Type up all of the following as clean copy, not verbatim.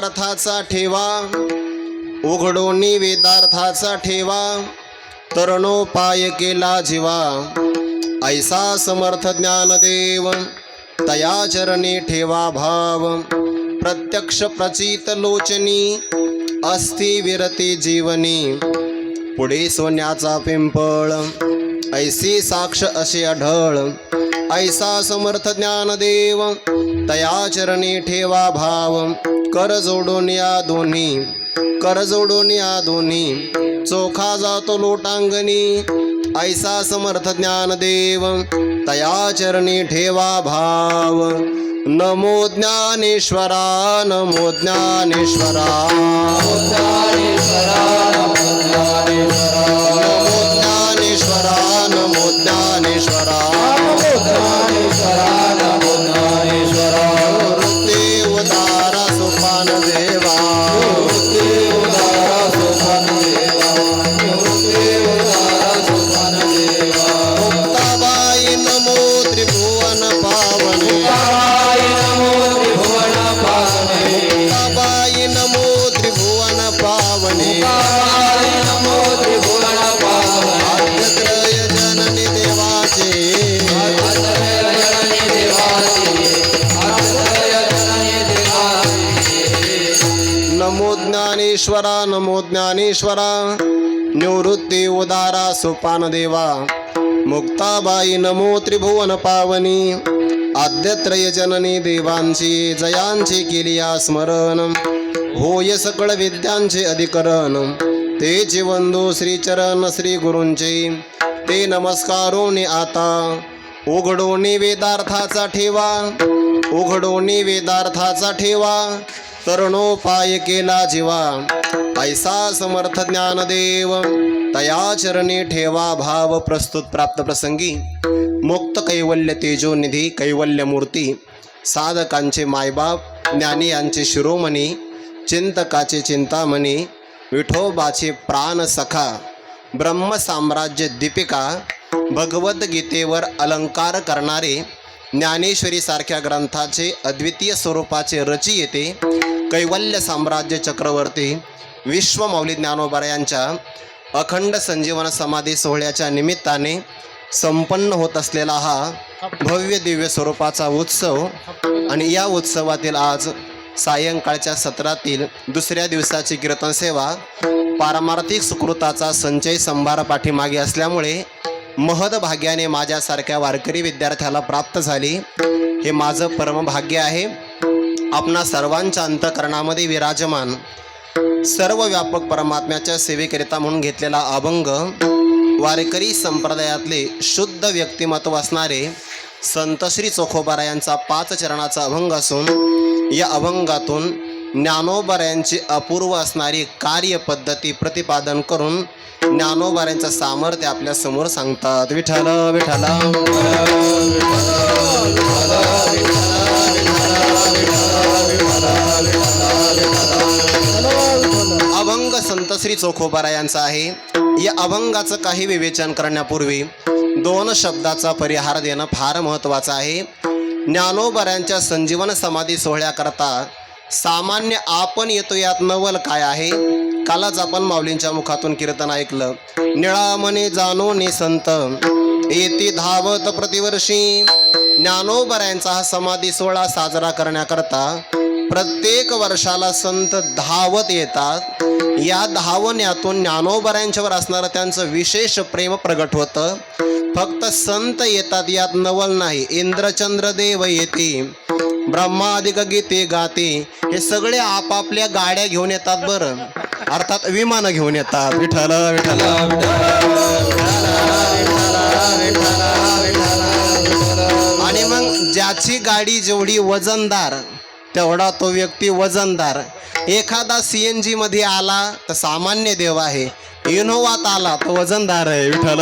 वेदार्थाचा ठेवा, उघडोनी वेदार्थाचा ठेवा, तरणोपाय केला जीवा, ऐसा समर्थ ज्ञानदेव, तया चरणी ठेवा भाव, प्रत्यक्ष प्रचित लोचनी, अस्ति विरती जीवनी, पुढे सोन्याचा पिंपळ, ऐसी साक्ष असे आढळ, ऐसा समर्थ ज्ञानदेव, तया चरणी ठेवा भाव, कर जोडून या दोन्ही, कर जोडून या दोन्ही, चोखा जातो लोटांगणी, ऐसा समर्थ ज्ञानदेव, तया चरणी ठेवा भाव, नमो ज्ञानेश्वरा, नमो ज्ञानेश्वरा, नमो ज्ञानेश्वरा, नमो ज्ञानेश्वरा, वृत्ती उदारा सोपान देवा, मुक्ताबाई नमो त्रिभुवन पावने, मुक्ताबाई नमो त्रिभुवन पावने, आद्यत्रय जननी देवाचे, नमो ज्ञानेश्वरा, नमो ज्ञानेश्वरा, निवृत्ती उदारा सोपान देवा, मुक्ताबाई नमो त्रिभुवन पावनी, आद्यत्रय जननी देवांची जयांची केलिया स्मरण, होय सकळ विद्यांचे अधिकरण, तेचे वंदो श्रीचरण श्री गुरूंचे, ते नमस्कारोनी आता, उघडोनी वेदार्थाचा ठेवा, उघडोनी वेदार्थाचा ठेवा, तरणोपाय केला जीवा, ऐसा समर्थ ज्ञानदेव, तया चरणी ठेवा भाव. प्रस्तुत प्राप्त प्रसंगी मुक्त कैवल्य तेजोनिधी कैवल्य मूर्ती, साधकांचे मायबाप, ज्ञानी यांचे शिरोमणी, चिंतकाचे चिंतामणी, विठोबाचे प्राण सखा, ब्रह्मसाम्राज्य दीपिका, भगवद्गीतेवर अलंकार करणारे, ज्ञानेश्वरी सारख्या ग्रंथाचे अद्वितीय स्वरूपाचे रचयिते, कैवल्य साम्राज्य चक्रवर्ती, विश्वमौली ज्ञानोबा यांच्या अखंड संजीवन समाधी सोहळ्याच्या निमित्ताने संपन्न होत असलेला हा भव्य दिव्य स्वरूपाचा उत्सव, आणि या उत्सवातील आज सायंकाळच्या सत्रातील दुसऱ्या दिवसाची कीर्तन सेवा पारमार्थिक सुकृताचा संचय संभार पाठीमागे असल्यामुळे महदभाग्याने माझ्यासारख्या वारकरी विद्यार्थ्याला प्राप्त झाली. हे माझं परमभाग्य आहे. आपणा सर्वांच्या अंतःकरणामध्ये विराजमान सर्व व्यापक परमात्म्याच्या सेवेकरिता म्हणून घेतलेला अभंग, वारकरी संप्रदायातले शुद्ध व्यक्तिमत्व असणारे संत श्री चोखोबारायांचा 5 चरणाचा अभंग असून या अभंगातून ज्ञानोबारायांची अपूर्व असणारी कार्यपद्धती प्रतिपादन करून ज्ञानोबारायांचं सामर्थ्य आपल्या समोर सांगतात. विठ्ठल विठ्ठल अभंग संत श्री चोखोबारायांचा आहे. या अभंगाचं काही विवेचन करण्यापूर्वी 2 शब्दाचा परिहार देणं फार महत्त्वाचं आहे. ज्ञानोबारायांच्या संजीवन समाधी सोहळ्याकरता सामान्य आपण येतो यात नवल काय आहे. कालच आपण माऊलींच्या मुखातून कीर्तन ऐकलं. निळामने जाणोने संत येती धावत प्रतिवर्षी. ज्ञानोबारायांचा हा समाधी सोहळा साजरा करण्याकरता प्रत्येक वर्षाला संत धावत येतात. या धावण्यातून ज्ञानोबारायांच्यावर असणारं त्यांचं विशेष प्रेम प्रगट होतं. फक्त संत येतात यात नवल नाही. इंद्रचंद्र देव येते, ब्रह्मादिक गीते गाते, हे सगळे आपापल्या गाड्या घेऊन येतात. बरं, अर्थात विमानं घेऊन येतात. विठ्ठल विठ्ठल आणि मग ज्याची गाडी जेवढी वजनदार तेवढा तो व्यक्ती वजनदार. एखादा CNG मध्ये आला तर सामान्य देव आहे, इनोवात आला तो वजनदार आहे. विठ्ठल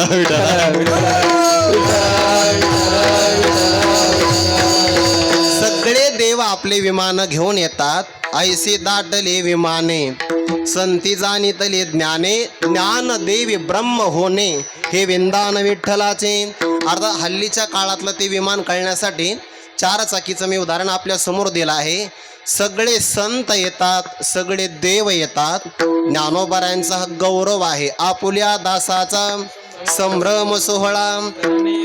सगळे देव आपले विमान घेऊन येतात. ऐसे दाटले विमाने संती जाणितले ज्ञाने, ज्ञान देवी ब्रह्म होणे हे विंदान विठ्ठलाचे. अर्थात हल्लीच्या काळातलं ते विमान कळण्यासाठी चार चाकीचं मी उदाहरण आपल्या समोर दिलं आहे. सगळे संत येतात, सगळे देव येतात. ज्ञानोबारायांचा गौरव आहे. आपुल्या दासाचा संभ्रम सोहळा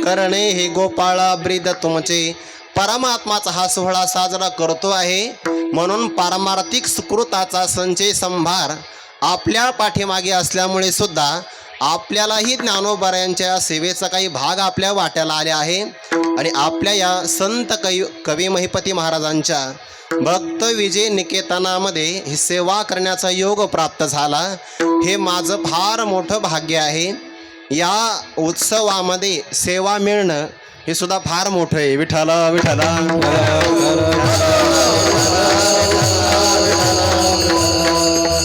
करणे हे गोपाळा ब्रीद तुमचे. परमात्माचा हा सोहळा साजरा करतो आहे. म्हणून पारमार्थिक सुकृताचा संचय संभार आपल्या पाठीमागे असल्यामुळे सुद्धा आपल्यालाही ज्ञानोबारायांच्या सेवेचा काही भाग आपल्या वाट्याला आले आहे. आणि आपल्या या संत कवी महिपती महाराजांच्या भक्त विजय निकेतनामध्ये ही सेवा करण्याचा योग प्राप्त झाला. हे माझं फार मोठं भाग्य आहे. या उत्सवामध्ये सेवा मिळणं हे सुद्धा फार मोठं आहे. विठ्ठला विठ्ठला.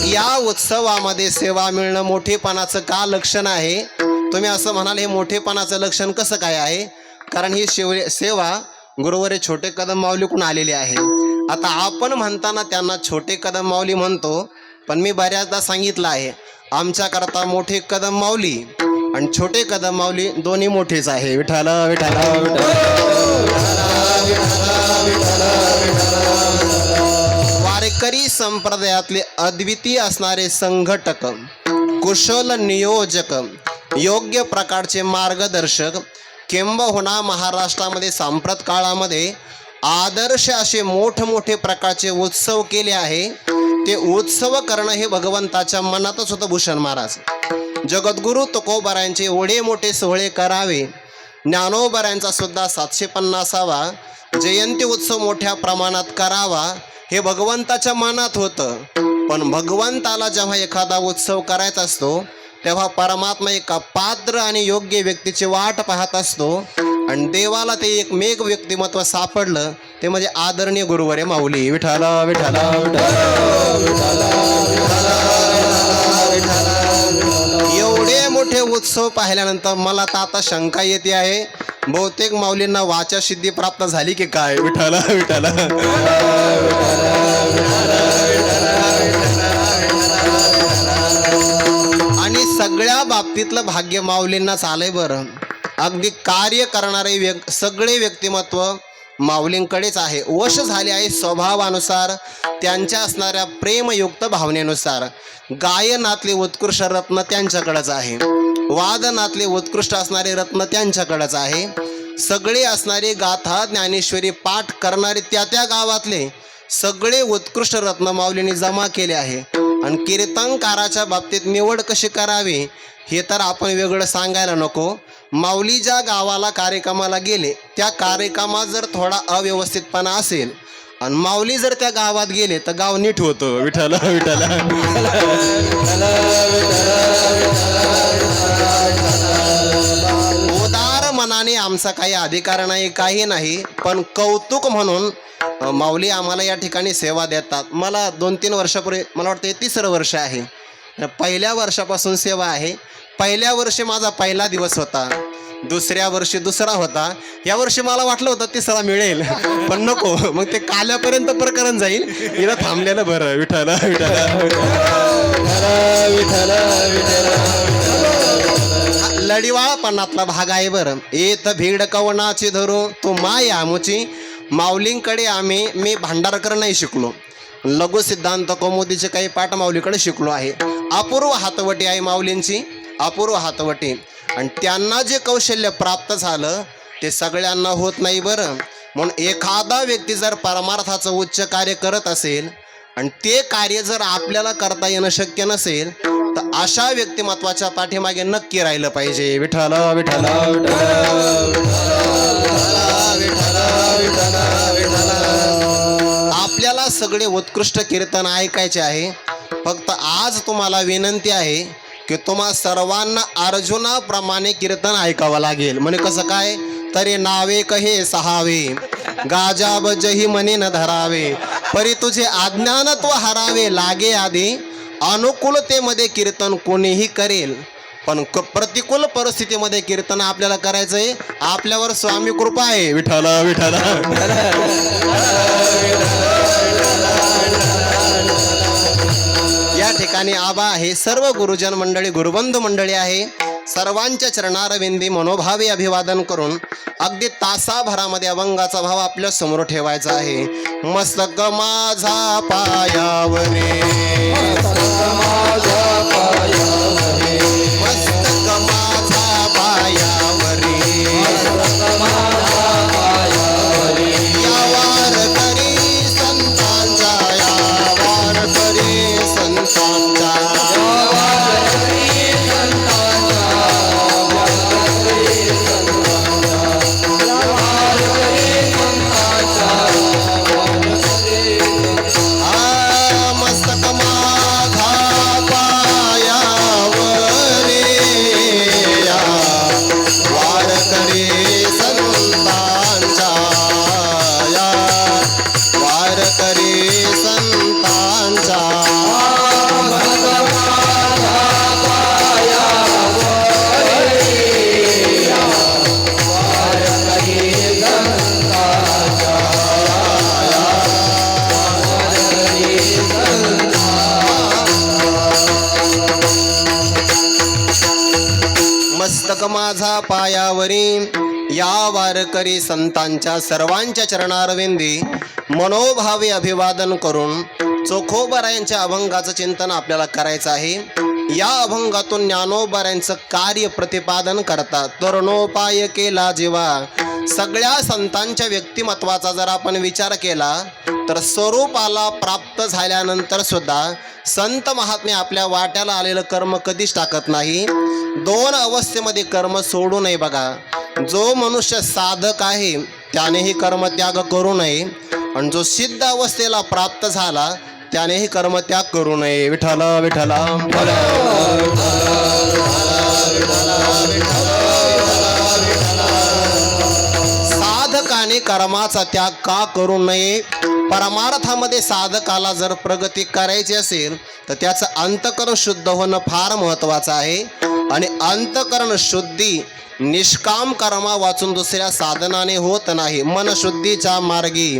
या उत्सवामध्ये सेवा मिळणं मोठेपणाचं का लक्षण आहे? तुम्ही असं म्हणाल, हे मोठेपणाचं लक्षण कसं काय आहे? कारण ही सेवा गुरुवारी छोटे कदम माऊलीकडून आलेली आहे. आता आपण म्हणताना त्यांना छोटे कदम माऊली म्हणतो, पण मी बऱ्याचदा सांगितलं आहे, आमच्याकरता मोठे कदम माऊली आणि छोटे कदम माऊली दोन्ही मोठेच आहे. विठ्ठला विठ्ठला. वारकरी संप्रदायातले अद्वितीय असणारे संघटक, कुशल नियोजक, योग्य प्रकारचे मार्गदर्शक, किंबहुना महाराष्ट्रामध्ये सांप्रत काळामध्ये आदर्श असे मोठमोठे प्रकारचे उत्सव केले आहे. ते उत्सव करणं हे भगवंताच्या मनातच होतं. भूषण महाराज जगद्गुरु तुकोबारायांचे एवढे मोठे सोहळे करावे, ज्ञानोबारायांचा सुद्धा 750वा जयंती उत्सव मोठ्या प्रमाणात करावा, हे भगवंताच्या मनात होतं. पण भगवंताला जेव्हा एखादा उत्सव करायचा असतो तेव्हा परमात्मा एका पात्र आणि योग्य व्यक्तीची वाट पाहत असतो. आणि देवाला ते एकमेव व्यक्तिमत्व सापडलं, ते म्हणजे आदरणीय गुरुवारे माऊली. विठ्ठला विठ्ठला. एवढे मोठे उत्सव पाहिल्यानंतर मला तर आता शंका येते आहे, बहुतेक माऊलींना वाचा सिद्धी प्राप्त झाली की काय? विठ्ठला विठ्ठला. आणि सगळ्या बाबतीतलं भाग्य माऊलींनाच आलंय बरं. अगदी कार्य करणारे सगळे व्यक्तिमत्व माऊलींकडेच आहे. वश झाले आहे स्वभावानुसार, त्यांच्या असणाऱ्या प्रेमयुक्त भावनेनुसार. गायनातले उत्कृष्ट रत्न त्यांच्याकडेच आहे, वादनातले उत्कृष्ट असणारे रत्न त्यांच्याकडेच आहे. सगळे असणारे गाथा ज्ञानेश्वरी पाठ करणारे त्या गावातले सगळे उत्कृष्ट रत्न माऊलींनी जमा केले आहे. आणि कीर्तनकाराच्या बाबतीत निवड कशी करावी हे तर आपण वेगळं सांगायला नको. माऊली ज्या गावाला कार्यक्रमाला गेले, त्या कार्यक्रमात जर थोडा अव्यवस्थितपणा असेल आणि माऊली जर त्या गावात गेले तर गाव नीट होतं. विठ्ठला विठ्ठला. उदार मनाने आमचा काही अधिकार नाही, काही नाही, पण कौतुक म्हणून माऊली आम्हाला या ठिकाणी सेवा देतात. मला 2-3 वर्षापूर्वी, मला वाटतं 3रं वर्ष आहे, पहिल्या वर्षापासून सेवा आहे. पहिल्या वर्षी माझा पहिला दिवस होता, दुसऱ्या वर्षी दुसरा होता, या वर्षी मला वाटलं होतं 3रा मिळेल, पण नको, मग ते काल्यापर्यंत प्रकरण जाईल, इथं थांबलेलं बरं. विठ्ठला विठ्ठला. लढिवाळपणातला भाग आहे बरं. येत भीड कवनाची धरू तू माया मुची. माऊलींकडे मी भांडारकर नाही शिकलो, लघु सिद्धांत कौमुदीचे काही पाठ माऊलीकडे शिकलो आहे. अपूर्व हातवटी आहे माऊलींची, अपूर्व हातवटी. आणि त्यांना जे कौशल्य प्राप्त झालं ते सगळ्यांना होत नाही बरं. म्हणून एखादा व्यक्ती जर परमार्थाचं उच्च कार्य करत असेल आणि ते कार्य जर आपल्याला करता येणं शक्य नसेल तर अशा व्यक्तिमत्वाच्या पाठीमागे नक्की राहिलं पाहिजे. विठ्ठला विठ्ठला. आपल्याला सगळे उत्कृष्ट कीर्तन ऐकायचे आहे. फक्त आज तुम्हाला विनंती आहे की तुम्हा सर्वांना अर्जुनाप्रमाणे कीर्तन ऐकावं लागेल. म्हणजे कसं काय? तरी नावे कहे सहावे, गाजाब जही मने न धरावे, परी तुझे अज्ञानत्व हरावे लागे आधी. अनुकूलतेमध्ये कीर्तन कोणीही करेल, पण प्रतिकूल परिस्थितीमध्ये कीर्तन आपल्याला करायचंय. आपल्यावर स्वामी कृपा आहे. विठ्ठला विठ्ठला. या ठिकाणी आबा आहे, सर्व गुरुजन मंडळी, गुरुबंधू मंडळी आहे, सर्वांच्या चरणारविंदी मनोभावे अभिवादन करून अगदी तासाभरामध्ये अभंगाचा भाव आपल्या समोर ठेवायचा आहे. मस्तक माझा पायावरे, मस्तक माझा पायावरे, मस्तक माझा पायावरे, या वारकरी संतांचा, या वारकरी संतांचा, मस्तक माझा पायावरी, या वारकरी संतांच्या सर्वांच्या चरणारविंदी मनोभावे अभिवादन करून चोखोबारायांच्या अभंगाचं चिंतन आपल्याला करायचं आहे. या अभंगातून ज्ञानोबारायांचं कार्य प्रतिपादन करतात. तरुणोपाय केला जेव्हा, सगळ्या संतांच्या व्यक्तिमत्वाचा जर आपण विचार केला तर स्वरूपाला प्राप्त झाल्यानंतर सुद्धा संत महात्मे आपल्या वाट्याला आलेलं कर्म कधीच टाकत नाही. दोन अवस्थेमध्ये कर्म सोडू नये बघा. जो मनुष्य साधक आहे त्यानेही कर्मत्याग करू नये, आणि जो सिद्ध अवस्थेला प्राप्त झाला त्यानेही कर्मत्याग करू नये. विठ्ठल विठ्ठल साधकाने कर्माचा त्याग का करू नये? परमार्थामध्ये साधकाला जर प्रगती करायची असेल तर त्याचं अंतःकरण शुद्ध होणं फार महत्त्वाचं आहे. आणि अंतःकरण शुद्धी निष्काम कर्मा वाचून दुसऱ्या साधनाने होत नाही. मन शुद्धीच्या मार्गी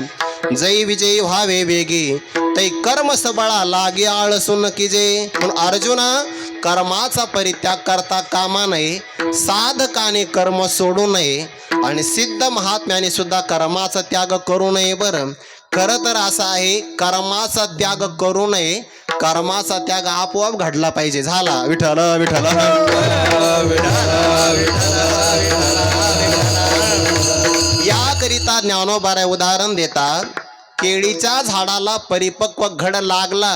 जै विजयी व्हावे वेगी, तै कर्म सबळा लागे आळसून कीजे. म्हणून अर्जुना, कर्माचा परित्याग करता कामा नये. साधकाने कर्म सोडू नये आणि सिद्ध महात्म्याने सुद्धा कर्माचा त्याग करू नये. बरं, खरं तर असं आहे, कर्माचा त्याग करू नये, कर्माचा त्याग आपोआप घडला पाहिजे. झाला. विठ्ठल विठ्ठल याकरिता ज्ञानोबाराय उदाहरण देतात. केळीच्या झाडाला परिपक्व घड लागला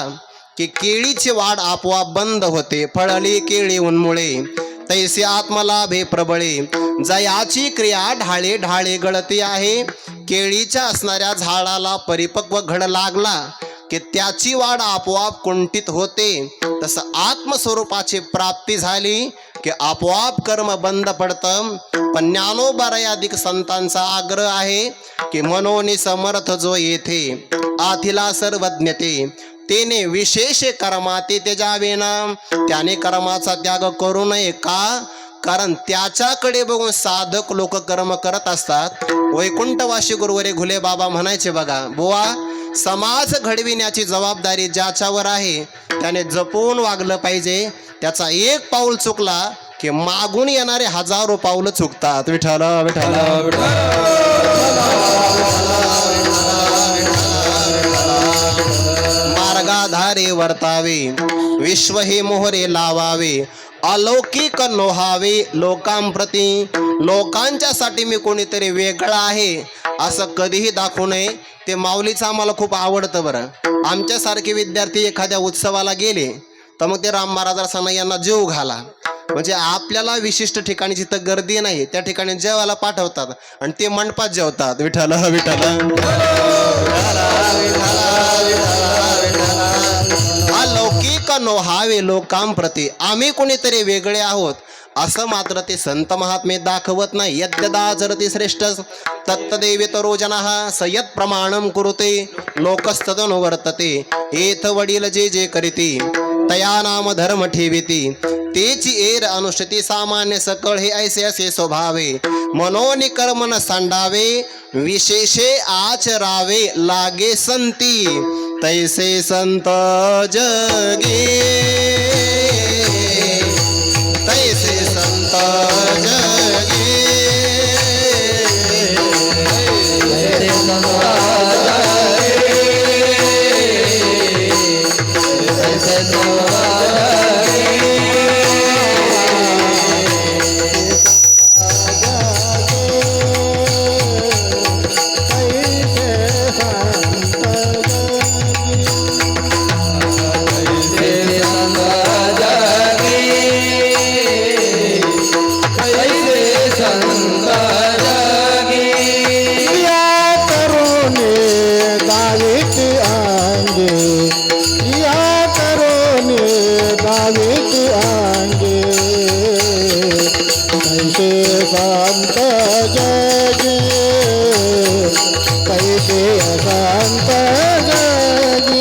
की केळीची वाढ आपोआप बंद होते. फळली केळी उन्मुळे, तैसे आत्मलाभे प्रबळे, जयाची क्रिया ढाळे ढाळे गळती आहे. केळीच्या असणाऱ्या झाडाला परिपक्व घड लागला की त्याची वाढ आपोआप कुंठित होते. तसं आत्मस्वरूपाची प्राप्ती झाली की आपोआप कर्म बंद पडतं. पण ज्ञानोबारायाधिक संतांचा आग्रह आहे की मनोनी समर्थ जो येथे आथिला सर्वज्ञते, तेने विशेष कर्माते त्याजावे ना. त्याने कर्माचा त्याग करू नये. का? कारण त्याच्याकडे बघून साधक लोक कर्म करत असतात. वैकुंठवासी गुरुवरे घुले बाबा म्हणायचे बघा, बुवा, समाज घडविण्याची जबाबदारी ज्याच्यावर आहे त्याने जपून वागलं पाहिजे. त्याचा एक पाऊल चुकला की मागून येणारे हजारो पाऊल चुकतात. विठ्ठल विठ्ठल मार्गाधारे वर्तावे, विश्व हे मोहरे लावावे, अलौकिक नोहावे लोकांप्रती. लोकांच्यासाठी मी कोणीतरी वेगळा आहे असं कधीही दाखवू नये. ते माऊलीचं आम्हाला खूप आवडतं. बरं, आमच्यासारखे विद्यार्थी एखाद्या उत्सवाला गेले तर मग ते राम महाराजांना यांना जेव घाला, म्हणजे आपल्याला विशिष्ट ठिकाणी जिथं गर्दी नाही त्या ठिकाणी जेवायला पाठवतात आणि ते मंडपात जेवतात. विठ्ठल विठ्ठल अलौकिक नोहावे लोकांप्रती. आम्ही कोणीतरी वेगळे आहोत असं मात्र ते संत महात्मे दाखवत नाही. यद्यदा जरती श्रेष्ठ तत्तदेवेतरो जनः सयत प्रमाणम कुरुते लोकस्तदनुवर्तते. एथ वडील जे जे करीती तया नाम धर्म ठेविती. तेची एर अनुष्ठिती सामान्य सकळ हे ऐसे असे स्वभावे. मनोनी कर्म न सांडावे विशेषे आचरावे लागे संती. तैसे संत जगे, तैसे संत संत जगी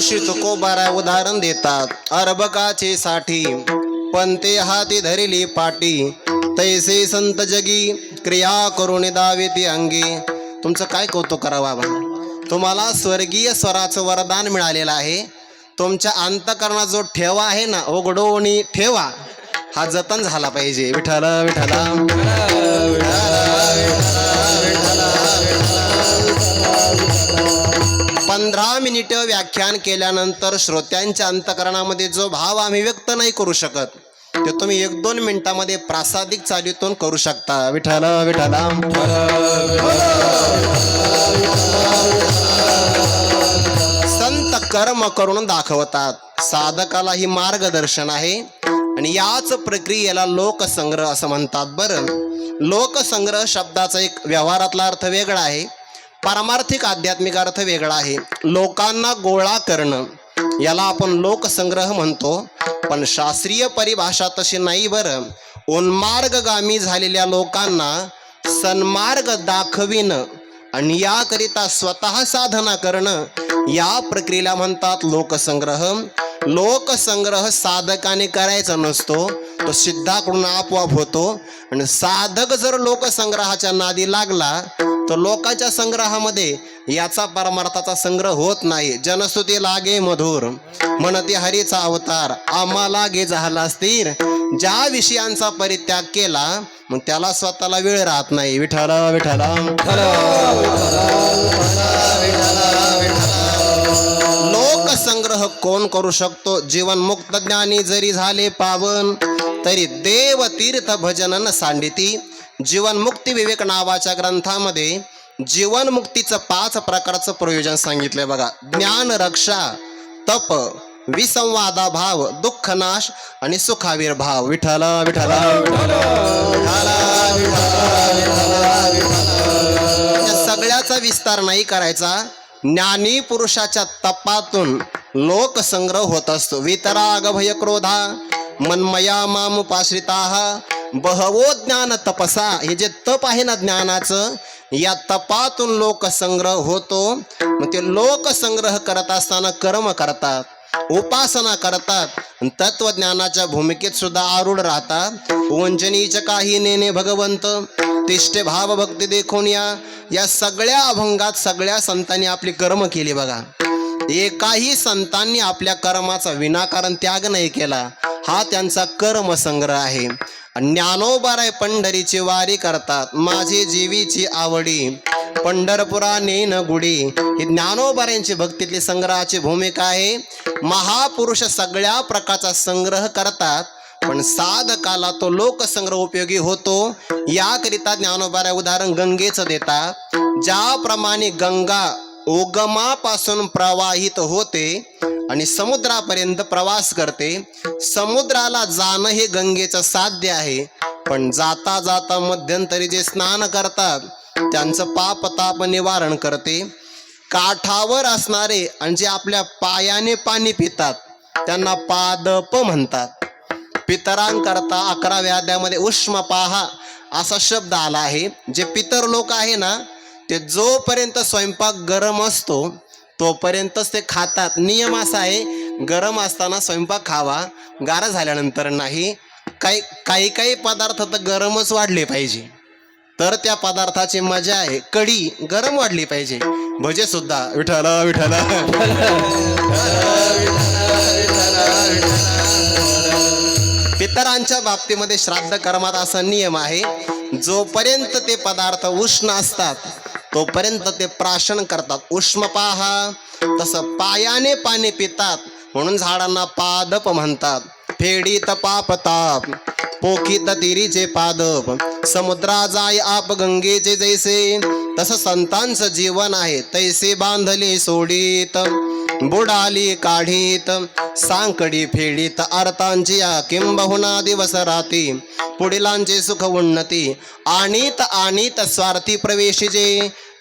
श्री तुकोबारा उदाहरण देतात. अर्भकाचे साठी पंते हाती धरिली पाटी, तैसे संत जगी क्रिया करून दावेती अंगी. तुमचं काय कौतुक करा बाबा, तुम्हाला स्वर्गीय स्वराचं वरदान मिळालेलं आहे. तुमच्या अंतकरणात जो ठेवा आहे ना, उघडोनी ठेवा, हा जतन झाला पाहिजे. विठ्ठल विठ्ठल 15 मिनिटं व्याख्यान केल्यानंतर श्रोत्यांच्या अंतकरणामध्ये जो भाव आम्ही व्यक्त नाही करू शकत, ते तुम्ही 1-2 मिनिटांमध्ये प्रासादिक चालीतून करू शकता. विठ्ठल विठ्ठल. संत कर्म करून दाखवतात. साधकाला ही मार्गदर्शन आहे आणि याच प्रक्रियेला लोकसंग्रह असं म्हणतात. बरं, लोकसंग्रह शब्दाचा एक व्यवहारातला अर्थ वेगळा आहे, पारमार्थिक आध्यात्मिक अर्थ वेगळा आहे. लोकांना गोळा करणं याला आपण लोकसंग्रह म्हणतो, पण शास्त्रीय परिभाषा तशी नाही. बरं, उन्मार्गगामी झालेल्या लोकांना सन्मार्ग दाखविणं आणि याकरिता स्वतः साधना करणं, या प्रक्रियेला म्हणतात लोकसंग्रह. लोकसंग्रह साधकाने करायचा नसतो, तो सिद्धाकडून आपोआप होतो. आणि साधक जर लोकसंग्रहाच्या नादी लागला तर लोकांच्या संग्रहामध्ये याचा परमार्थाचा संग्रह होत नाही. जनस्तुती लागे मधुर, म्हणते हरीचा अवतार, आम्हा लागे झाला स्थिर. ज्या विषयांचा परित्याग केला मग त्याला स्वतःला वेळ राहत नाही. विठ्ठल विठ्ठल. लोकसंग्रह कोण करू शकतो? जीवनमुक्त ज्ञानी जरी झाले पावन, तरी देव तीर्थ भजनन सांडिती. जीवनमुक्ती विवेक नावाच्या ग्रंथामध्ये जीवनमुक्तीचं 5 प्रकारचं प्रयोजन सांगितलंय बघा. ज्ञान रक्षा, तप, विसंवादा भाव, दुःख नाश आणि सुखाविर्भाव. विठ्ठल विठ्ठल. सगळ्याचा विस्तार नाही करायचा. ज्ञानी पुरुषाच्या तपातून लोकसंग्रह होत असतो. वितराग भय क्रोधा मनमया मामुपाश्रिताः बहवो ज्ञान तपसा. हे जे तप आहे ना ज्ञानाचं, या तपातून लोकसंग्रह होतो. मग ते लोकसंग्रह करत असताना कर्म करतात, उपासना करतात, तत्वज्ञानाच्या भूमिकेत सुद्धा आरूढ राहतात. वंचनीच काही नेने भगवंत, तिष्ठे भाव भक्ती देखून या सगळ्या अभंगात सगळ्या संतांनी आपली कर्म केली बघा. एकाही संतांनी आपल्या कर्माचा विनाकारण त्याग नाही केला. हा त्यांचा कर्मसंग्रह आहे. ज्ञानोबाराय पंढरीची वारी करतात, माझी जीवीची आवडी पंढरपुरा नेन गुडी. ही ज्ञानोबारायांची भक्तीतली संग्रहाची भूमिका आहे. महापुरुष सगळ्या प्रकारचा संग्रह करतात, पण साधकाला तो लोकसंग्रह उपयोगी होतो. याकरिता ज्ञानोबाराय उदाहरण गंगेचं देतात. ज्याप्रमाणे गंगा उगमापासून प्रवाहित होते आणि समुद्रापर्यंत प्रवास करते, समुद्राला जाणं हे गंगेचं साध्य आहे. पण जाता जाता मध्यंतरी जे स्नान करतात त्यांचं पाप ताप निवारण करते. काठावर असणारे आणि जे आपल्या पायाने पाणी पितात त्यांना पादप म्हणतात. पितरांकरता 11व्या अध्यायामध्ये उष्म पाहा असा शब्द आला आहे. जे पितर लोक आहे ना, ते जोपर्यंत स्वयंपाक गरम असतो तोपर्यंतच ते खातात. नियम असा आहे, गरम असताना स्वयंपाक खावा, गार झाल्यानंतर नाही. काही पदार्थ तर गरमच वाढले पाहिजे, तर त्या पदार्थाची मजा आहे. कढी गरम वाढली पाहिजे. भजे सुद्धा विठ्ठल विठ्ठल. पितरांच्या बाबतीमध्ये श्राद्ध कर्मात असा नियम आहे, जोपर्यंत ते पदार्थ उष्ण असतात तोपर्यंत ते प्राशन करतात. उष्म पाहा तसं पायाने पाणी पितात, म्हणून झाडांना पादप म्हणतात. फेडीत पाप ताप पोखीत तिरीचे पादप, समुद्रा जाय आप गंगेचे जैसे, तसं संतांचं जीवन आहे. तैसे बांधले सोडीत बुडाली काढीत, सांकडी फेडीत अर्थांची या किंबहुना दिवस राती, पुढीलांचे सुख उन्नती आणीत आणीत स्वार्थी प्रवेशी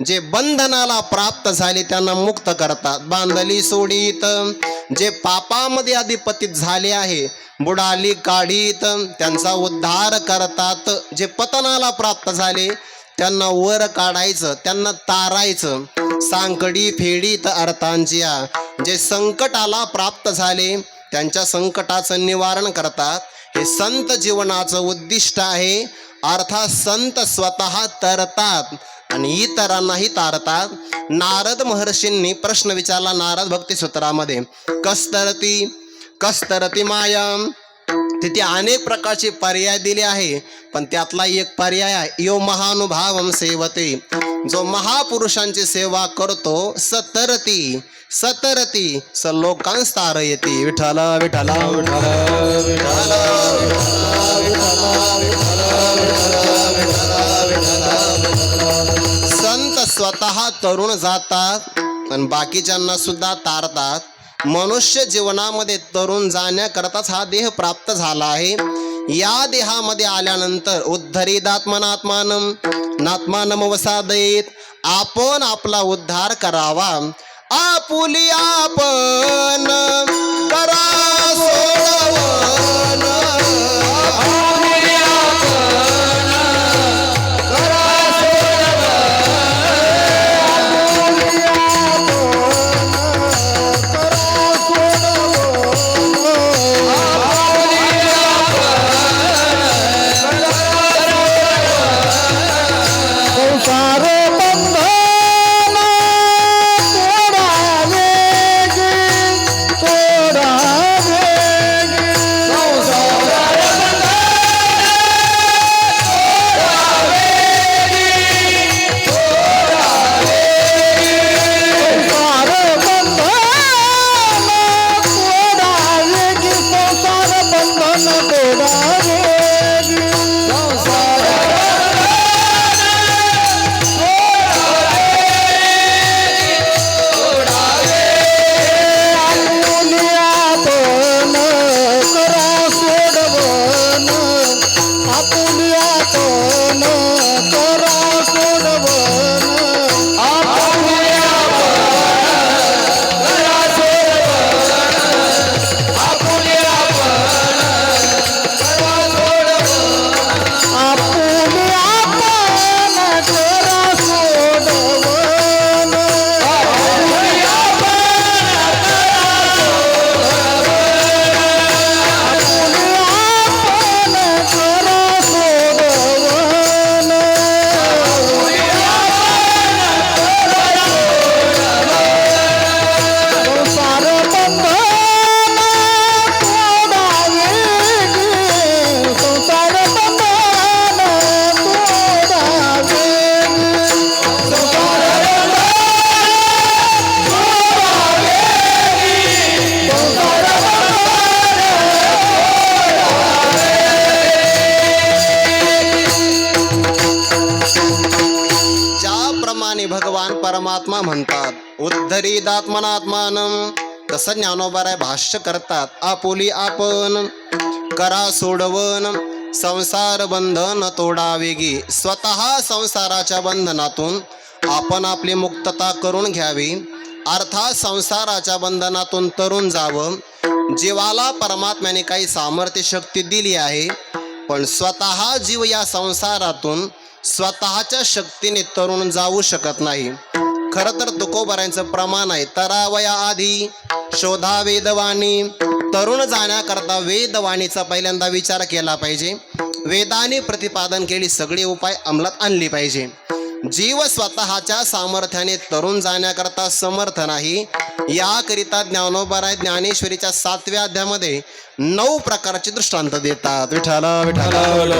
जे बंधनाला प्राप्त झाले त्यांना मुक्त करतात. बांधली सोडीत जे पापामध्ये अधिपतीत झाले आहे, बुडाली काढीत त्यांचा उद्धार करतात. जे पतनाला प्राप्त झाले त्यांना वर काढायचं, त्यांना तारायचं. सांकडी फेडीत अर्थांच्या जे संकटाला प्राप्त झाले त्यांच्या संकटाचं निवारण करतात. हे संत जीवनाचं उद्दिष्ट आहे. अर्थात संत स्वतः तरतात आणि इतरांनाही तारतात. नारद महर्षींनी प्रश्न विचारला नारद भक्ती सूत्रामध्ये, कस्तरती मायाम. तिथे अनेक प्रकारचे पर्याय दिले आहे, पण त्यातला एक पर्याय आहे, यो महानुभावम सेवते. जो महापुरुषांची सेवा करतो सतरती स लोकांस तारयती. विठ्ठल विठ्ठल विठ्ठल विठ्ठल संत स्वतः तरुण जातात आणि बाकीच्यांना सुद्धा तारतात. मनुष्य जीवनामध्ये तरुण जाण्याकरताच हा देह प्राप्त झाला आहे. या देहामध्ये आल्यानंतर उद्धरीदात्मनात्मानम नात्मानम वसादयेत, आपण आपला उद्धार करावा. आपुली आपण करा सोडवन, आपुली आपण करा भगवान परमात्मा म्हणतात. उद्धरीदात्मनात्मानम, तसं ज्ञानोबाराय भाष्य करतात. आपुली आपण करा सोडवन, संसार बंधन तोडावेगी. स्वतः संसाराच्या बंधनातून आपण आपली मुक्तता करून घ्यावी. अर्थात संसाराच्या बंधनातून तरुण जावं. जीवाला परमात्म्याने काही सामर्थ्य शक्ती दिली आहे, पण स्वतः जीव या संसारातून स्वतःच्या शक्तीने तरुण जाऊ शकत नाही. खरं तर तुकोबारायांचं प्रमाण आहे, तरावया आधी शोधा वेदवाणी. तरुण जाण्याकरता वेदवाणीचा पहिल्यांदा विचार केला पाहिजे. वेदाने प्रतिपादन केली सगळी उपाय अंमलात आणली पाहिजे. जीव स्वतःच्या सामर्थ्याने तरुण जाण्याकरता समर्थ नाही. याकरिता ज्ञानोबाराय ज्ञानेश्वरीच्या 7व्या अध्यायामध्ये 9 प्रकारचे दृष्टांत देतात. विठ्ठल विठ्ठल.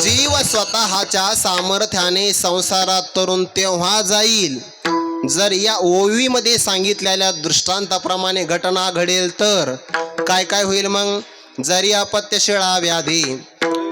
जीव स्वतःच्या सामर्थ्याने संसारात तरुण तेव्हा जाईल जर या ओवीमध्ये सांगितलेल्या दृष्टांताप्रमाणे घटना घडेल. तर काय काय होईल मग? जरी अपत्यशिळा व्याधी,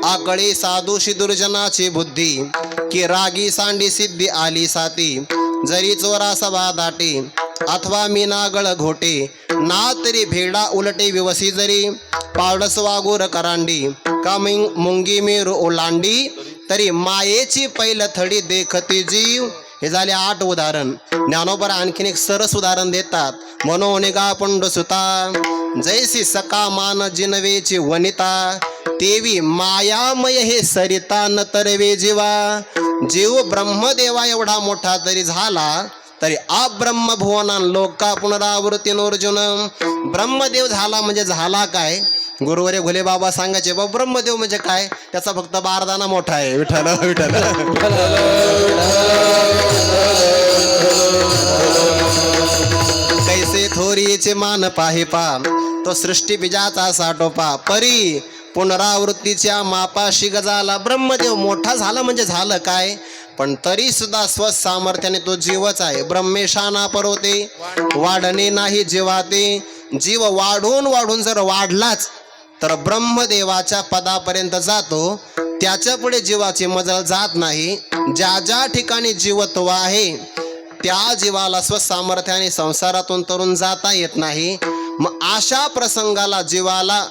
आकळे साधूशी दुर्जनाची बुद्धी, की रागी सांडी सिद्धी आली साती, जरी चोरा सभा दाटे अथवा मीनागळ घोटे, ना तरी भेडा उलटे विवसी जरी, पावडस वागूर करांडी, का मुंगी मेरू ओलांडी, तरी मायेची पैल थडी देखती जीव. हे झाले 8 उदाहरण. ज्ञानोबर आणखीन एक सरस उदाहरण देतात. मनोनिगा पुंड सुता, जैसी सका मान जिनवेची वनिता, तेवी मायामय हे सरिता न तरवे जीवा. जीव ब्रह्मदेवा एवढा मोठा तरी झाला तरी अब्रह्म भुवनान लोका पुनरावृत्तीनोर्जुन. ब्रह्मदेव झाला म्हणजे झाला काय? गुरुवरे घोले बाबा सांगायचे, बा ब्रह्मदेव म्हणजे काय? त्याचा फक्त बारदाना मोठा आहे. विठ्ठल विठ्ठल. कैसे थोरीचे मान पाहे पा, तो सृष्टी बीजाचा साठोपा, परी पुनरावृत्तीच्या मापाशी गजाला. ब्रह्मदेव मोठा झाला म्हणजे झालं काय? पण तरी सुद्धा स्वसामर्थ्याने तो जीवच आहे. ब्रह्मेशाना परोते, वाढणे नाही जीवाते. जीव वाढून वाढून जर वाढलाच तर ब्रह्मदेवाच्या पदापर्यंत जातो. त्याच्या पुढे जीवाची मजल जात नाही. ज्या ज्या ठिकाणी जीवत्व आहे त्या जीवाला स्वसामर्थ्याने संसारातून तरुण जाता येत नाही. मग अशा प्रसंगाला जीवाला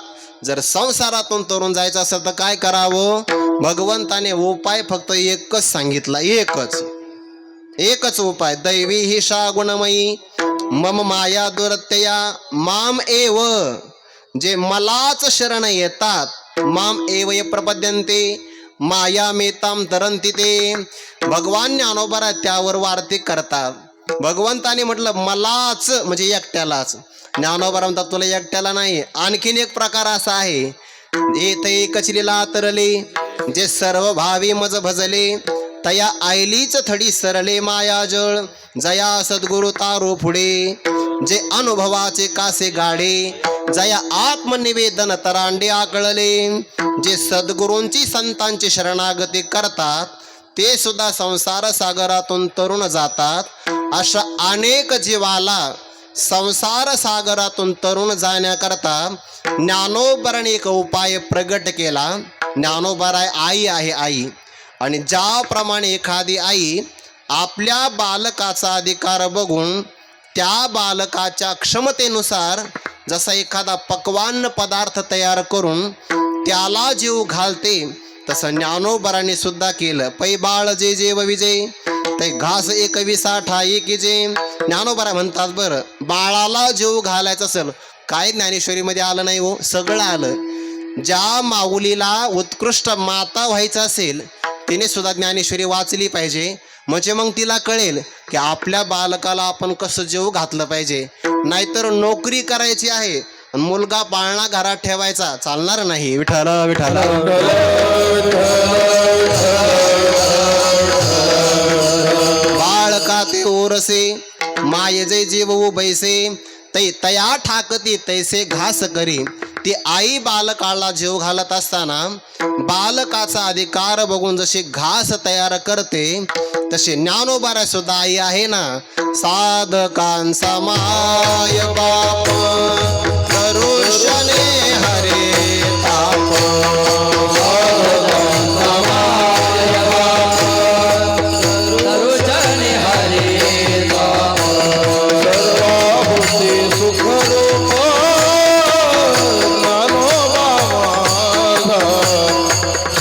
जर संसारातून तरुण जायचं असेल तर काय करावं? भगवंताने उपाय फक्त एकच सांगितला. एकच उपाय. दैवी ही शा गुणमयी मम माया दुरत्यया माम एव. जे मलाच शरण येतात माम एव ये प्रपद्यन्ते माया मेताम तरंती ते. भगवान ज्ञानोबा त्यावर वार्तिक करतात. भगवंताने म्हटलं मलाच म्हणजे एकट्यालाच. ज्ञानोबा म्हणतात तुला एकट्याला नाही. आणखीन एक प्रकार असा आहे, येते कचलीला तरले, जे सर्व भावी मज भजले, तया आयलीच थडी सरले माया जळ, जया सद्गुरु तारू पुढे, जे अनुभवाचे कासे गाडे, जया आत्मनिवेदन तरांडे आकळले. जे सद्गुरूंची संतांची शरणागती करतात ते सुद्धा संसार सागरातून तरुण जातात. अशा अनेक जीवाला संसार सागरातून तरुण जाण्याकरता ज्ञानोबाराने एक उपाय प्रगट केला. ज्ञानोबाराय आई आहे आई. आणि ज्याप्रमाणे एखादी आई आपल्या बालकाचा अधिकार बघून त्या बालकाच्या क्षमतेनुसार जसा एखादा पक्वान्न पदार्थ तयार करून त्याला जीव घालते, तसं ज्ञानोबाराने सुद्धा केलं. पै बाळ जे जेव विजय, ते घास एक विसाठा एकी जे. ज्ञानोबा म्हणतात बरं बाळाला जीव घालायचं असेल काय ज्ञानेश्वरीमध्ये आलं नाही हो, सगळं आलं. ज्या माऊलीला उत्कृष्ट माता व्हायचं असेल तिने सुद्धा ज्ञानेश्वरी वाचली पाहिजे. म्हणजे मग तिला कळेल की आपल्या बालकाला आपण कसं जीव घातलं पाहिजे. नाहीतर नोकरी करायची आहे मुलगा पाळणा घरात ठेवायचा चालणार नाही. विठ्ठल विठ्ठल. बाळका ते ओरसे माय जय जीव बैसे, तै तया ठाकती तैसे घास करी. ती आई बालकाला जीव घालत असताना बालकाचा अधिकार बघून जशी घास तयार करते तशी ज्ञानोबारा सुद्धा आई आहे ना. साधकांचा माय बाप करुषणे हरे ताप,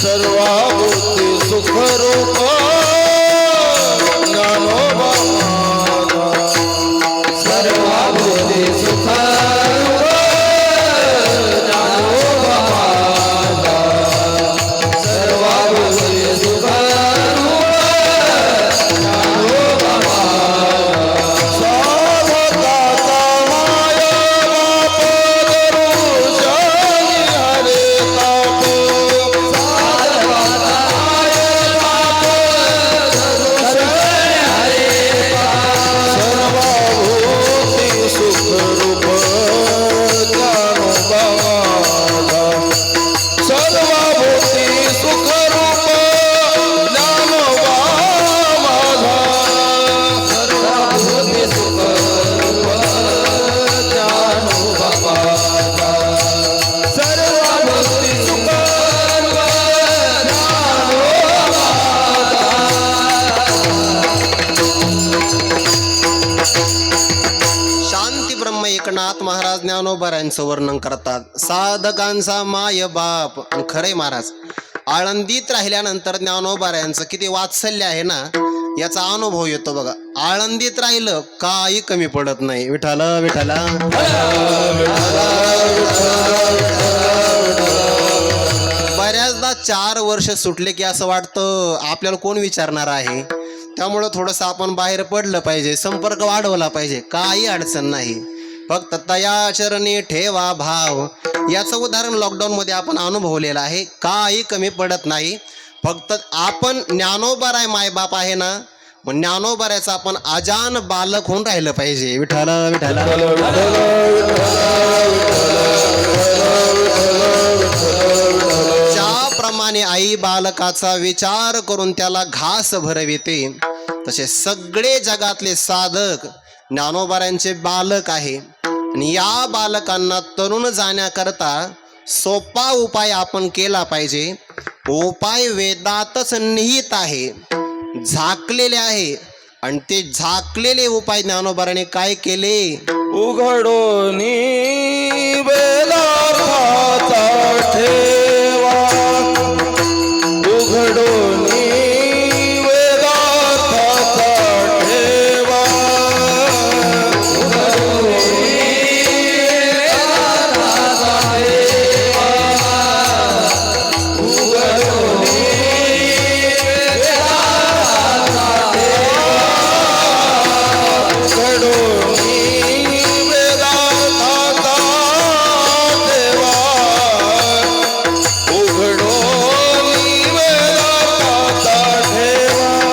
सर्वाभूते सुख ज्ञानोबारायांचं वर्णन करतात. साधकांचा माय बाप. आणि खरंय महाराज, आळंदीत राहिल्यानंतर ज्ञानोबारायांचं किती वात्सल्य आहे ना, याचा अनुभव येतो बघा. आळंदीत राहिलं काही कमी पडत नाही. विठाला विठाला बऱ्याचदा 4 वर्ष सुटले की असं वाटतं आपल्याला कोण विचारणार आहे. त्यामुळं थोडंसं आपण बाहेर पडलं पाहिजे, संपर्क वाढवला पाहिजे. काही अडचण नाही, फक्त तया चरणी ठेवा भाव. याचं उदाहरण लॉकडाऊनमध्ये आपण अनुभवलेलं आहे. काही कमी पडत नाही. फक्त आपण ज्ञानोबाराय मायबाप आहे ना, मग ज्ञानोबारायचं आपण अजान बालक होऊन राहिलं पाहिजे. विठाला विठाला ज्याप्रमाणे आई बालकाचा विचार करून त्याला घास भरविते, तसे सगळे जगातले साधक ज्ञानोबारायांचे बालक आहे. आणि या बालकांना तरुण जाण्याकरता सोपा उपाय आपण केला पाहिजे. उपाय वेदातच निहित आहे, झाकलेले आहे. आणि ते झाकलेले उपाय ज्ञानोबाराने काय केले? उघडोनी वेदार्थाचा ठेवा, उघडोनी वेदार्थाचा ठेवा, उघडोनी वेदार्थाचा ठेवा, उघडोनी वेदार्थाचा ठेवा, उघडोनी वेदार्थाचा ठेवा, उघडोनी वेदार्थाचा ठेवा, उघडोनी वेदार्थाचा ठेवा, उघडोनी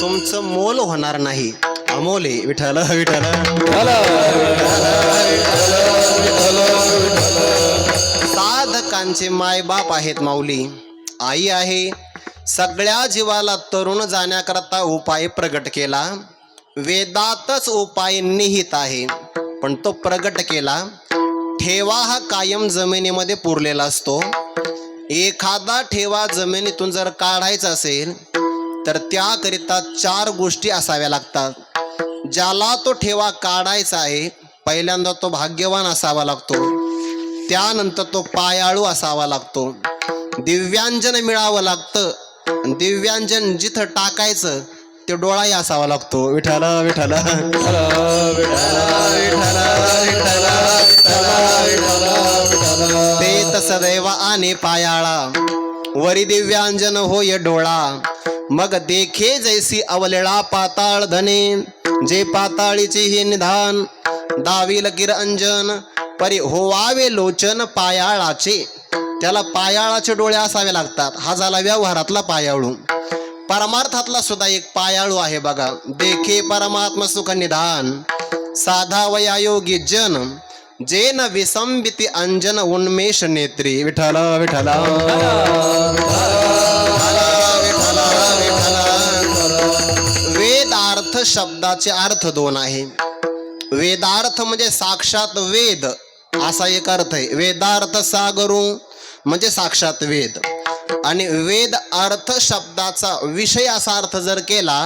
तुमचं मोल होणार नाही. अमोल आहे. विठाला विठाला साधकांचे मायबाप आहेत माऊली, आई आहे. सगळ्या जीवाला तरुण जाण्याकरता उपाय प्रगट केला. वेदातच उपाय निहित आहे, पण तो प्रगट केला. ठेवा हा कायम जमिनीमध्ये पुरलेला असतो. एखादा ठेवा जमिनीतून जर काढायचा असेल तर त्याकरिता 4 गोष्टी असाव्या लागतात. ज्याला तो ठेवा काढायचा आहे, पहिल्यांदा तो भाग्यवान असावा लागतो. त्यानंतर तो पायाळू असावा लागतो. दिव्यांजन मिळावं लागतं. आणि दिव्यांजन जिथं टाकायचं ते डोळाही असावा लागतो. विठाला विठाला पेत सदैव आणि पायाळा. वरी दिव्यांजन होय डोळा, मग देखे जैसी अवलेळा पाताळ धने, जे पाताळीचे हे निधान, दाविल किरंजन परी होवावे लोचन पायाळाचे. त्याला पायाळाचे डोळे असावे लागतात. हा झाला व्यवहारातला पायाळू. परमार्थातला सुद्धा एक पायाळू आहे बघा. देखे परमात्म सुख निधान, साधा वया योगी जन, जे न विसंबिती अंजन उन्मेष नेत्री. विठ्ठल विठ्ठल वेदार्थ शब्दाचे अर्थ दोन आहे. वेदार्थ म्हणजे साक्षात वेद असा एक अर्थ आहे. वेदार्थ सागरू म्हणजे साक्षात वेद. आणि वेद अर्थ शब्दाचा विषय असा अर्थ जर केला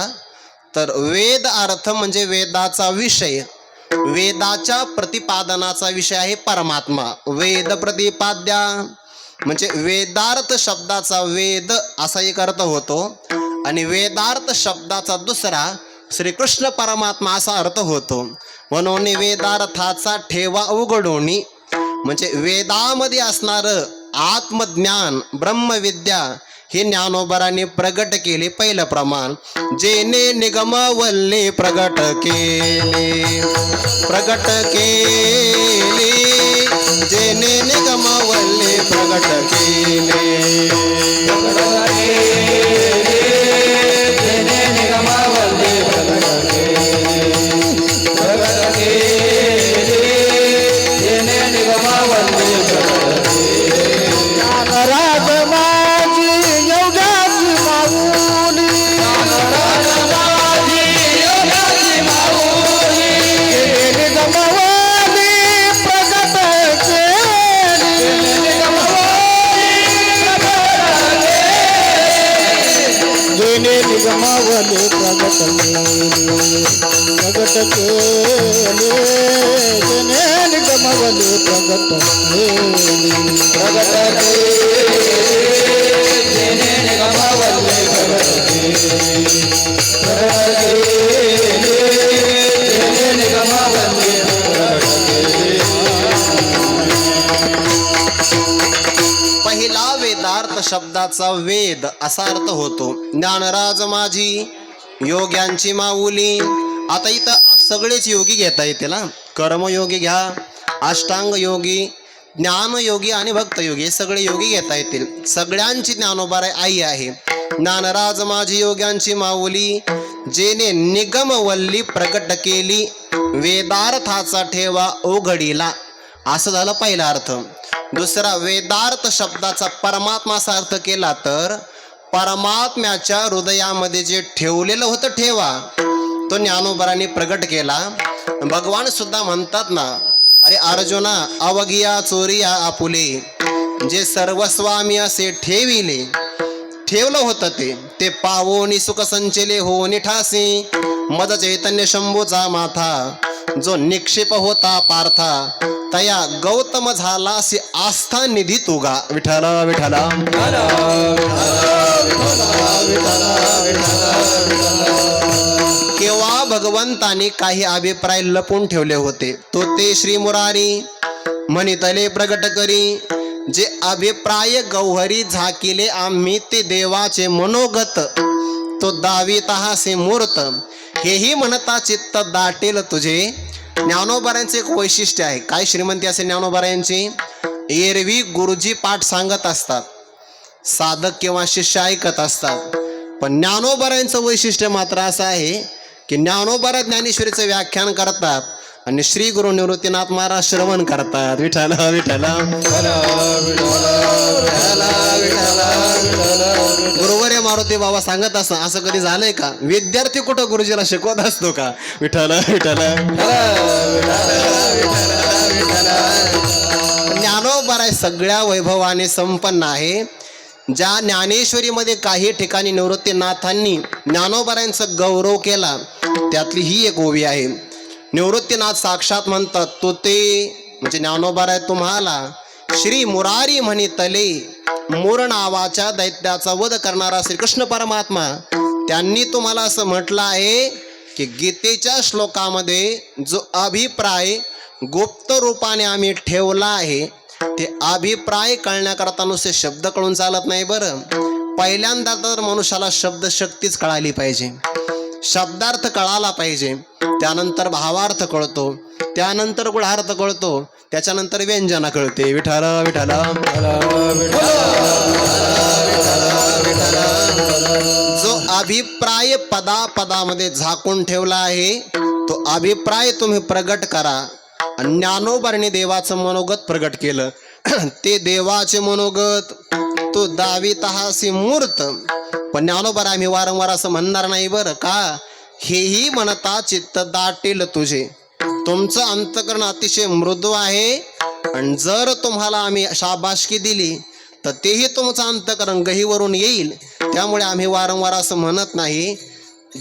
तर वेद अर्थ म्हणजे वेदाचा विषय, वेदाच्या प्रतिपादनाचा विषय आहे परमात्मा. वेद प्रतिपाद्या म्हणजे वेदार्थ शब्दाचा वेद असा एक अर्थ होतो आणि वेदार्थ शब्दाचा दुसरा श्रीकृष्ण परमात्मा असा अर्थ होतो. म्हणून वेदार्थाचा ठेवा उघडोनी म्हणजे वेदामध्ये असणारं आत्मज्ञान ब्रह्मविद्या हे ज्ञानोबराने प्रगट केले. पहिलं प्रमाण जेने निगमवल्ले प्रगट केले, प्रगट केले, जेने निगमवल्ले प्रगट केले, जेने निगमवल्ले प्रगट केले, प्रगट केले, जेने निगमवल्ले प्रगट केले. ज्ञानराज माझी योगाची माऊली, ज्ञानराज माझी योगाची माऊली, जेने निगमवल्ले प्रगट केले, जेने निगमवल्ले प्रगट केले, जेने निगमवल्ले प्रगट केले, प्रगट केले, जेने निगमवल्ले प्रगट केले, प्रगट केले, जेने निगमवल्ले प्रगट केले, प्रगट केले, जेने निगमवल्ले प्रगट केले. पहिला वेदार्थ शब्दाचा वेद असा अर्थ होतो. ज्ञानराज माझी योग्यांची माऊली. आता इथं सगळेच योगी घेता येतील हा. कर्मयोगी घ्या, अष्टांग योगी, ज्ञानयोगी आणि भक्तयोगी हे सगळे योगी घेता येतील. सगळ्यांची ज्ञानोबाराय आई आहे. ज्ञानराज माझी योग्यांची माऊली, जेने निगमवल्ली प्रकट केली, वेदार्थाचा ठेवा उघडीला. असं झालं पहिला अर्थ. दुसरा वेदार्थ शब्दाचा परमात्मा असा अर्थ केला तर परमात्म्याच्या हृदयामध्ये जे ठेवलेलं होतं ठेवा तो ज्ञानोबराने प्रगट केला. भगवान सुद्धा म्हणतात ना, अरे अर्जुना अवघिया चोरिया आपुले, जे सर्वस्वामी असे ठेविले, ठेवलं होतं ते पावोनी सुख संचले हो निठासी, मद चैतन्य शंभूचा माथा, जो निक्षेप होता पार्था, तया गौतम झाला असे आस्था निधी तुगा. विठ्ठल विठ्ठल केव्हा भगवंताने काही अभिप्राय लपून ठेवले होते तो ते श्री मुरारी म्हणितले प्रगट करी. जे अभिप्राय गौहरी झाकिले आम्ही ते देवाचे मनोगत, तो दावीत हासे मूर्त, हेही म्हणता चित्त दाटेल तुझे. ज्ञानोबारायांचे एक वैशिष्ट्य आहे. काय श्रीमंती असे ज्ञानोबारायांची? एरवी गुरुजी पाठ सांगत असतात, साधक किंवा शिष्य ऐकत असतात. पण ज्ञानोबारायांचं वैशिष्ट्य मात्र असं आहे की ज्ञानोबारा ज्ञानेश्वरीचं व्याख्यान करतात आणि श्री गुरु निवृत्तीनाथ महाराज श्रवण करतात. विठ्ठल विठ्ठल गुरुवर्य मारुती बाबा सांगत असं असं कधी झालंय का? विद्यार्थी कुठं गुरुजीला शिकवत असतो का? विठ्ठल विठ्ठल ज्ञानोबाराय सगळ्या वैभवाने संपन्न आहे. ज्या ज्ञानेश्वरीमध्ये काही ठिकाणी निवृत्तीनाथांनी ज्ञानोबारायांचा गौरव केला त्यातली ही एक ओवी आहे. निवृत्तीनाथ साक्षात म्हणतात, तो ते म्हणजे ज्ञानोबाराय तुम्हाला श्री मुरारी म्हणितले, मूर नावाच्या दैत्याचा वध करणारा श्रीकृष्ण परमात्मा त्यांनी तुम्हाला असं म्हटलं आहे की गीतेच्या श्लोकामध्ये जो अभिप्राय गुप्त रूपाने आम्ही ठेवला आहे ते अभिप्राय कळण्याकरता नुसते शब्द कळून चालत नाही बरं. पहिल्यांदा तर मनुष्याला शब्द शक्तीच कळाली पाहिजे, शब्दार्थ कळाला पाहिजे, त्यानंतर भावार्थ कळतो, त्यानंतर गुढार्थ कळतो, त्याच्यानंतर व्यंजना कळते. विठ्ठल विठ्ठल जो अभिप्राय पदामध्ये झाकून ठेवला आहे तो अभिप्राय तुम्ही प्रगट करा. ज्ञानोबांनी देवाचं मनोगत प्रगट केलं. ते देवाचे मनोगत तो दावितहासी मूर्त. पण ज्ञानोबा आम्ही वारंवार असं म्हणणार नाही बरं का. हेही म्हणता चित्त दाटेल तुझे. तुमचं अंतकरण अतिशय मृदू आहे आणि जर तुम्हाला आम्ही शाबासकी दिली तर तेही तुमचं अंतकरण गहीवरून येईल. त्यामुळे आम्ही वारंवार असं म्हणत नाही.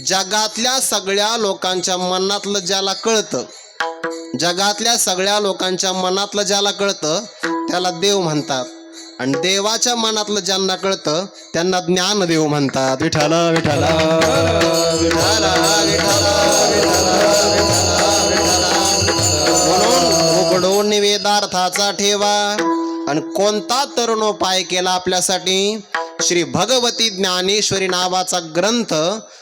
जगातल्या सगळ्या लोकांच्या मनातलं ज्याला कळतं, जगातल्या सगळ्या लोकांच्या मनातलं ज्याला कळतं त्याला देव म्हणतात आणि देवाच्या मनातलं ज्यांना कळतं त्यांना ज्ञानदेव म्हणतात. विठ्ठल विठ्ठल म्हणून उघडून वेदार्थाचा ठेवा. आणि कोणता तरुणोपाय केला आपल्यासाठी? श्री भगवती ज्ञानेश्वरी नावाचा ग्रंथ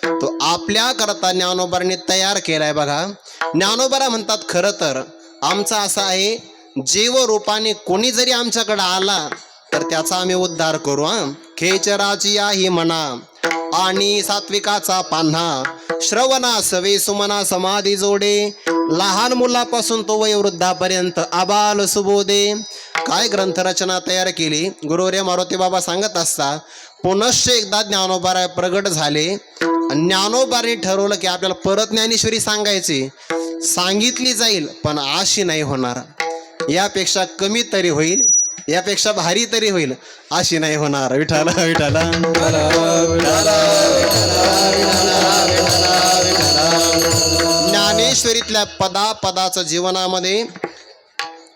तो आपल्या करता ज्ञानोबांनी तयार केलाय बघा. ज्ञानोबा म्हणतात खरं तर आमचा असा आहे, जीव रूपाने कोणी जरी आमच्याकडे आला तर त्याचा आम्ही उद्धार करू. खेचराची ही म्हणा आणि सात्विकाचा पान्हा, श्रवणा सवे सुमना समाधी जोडे, लहान मुलापासून तो वयोवृद्धापर्यंत आबाल सुबोधे. काय ग्रंथरचना तयार केली. गुरुवर्य मारुती बाबा सांगत असता पुनश्च एकदा ज्ञानोबा प्रगट झाले. ज्ञानोबांनी ठरवलं की आपल्याला परत ज्ञानेश्वरी सांगायची. सांगितली जाईल पण अशी नाही होणार, यापेक्षा कमी तरी होईल, यापेक्षा भारी तरी होईल, अशी नाही होणार. विठ्ठल विठ्ठल ज्ञानेश्वरीतल्या पदाचं जीवनामध्ये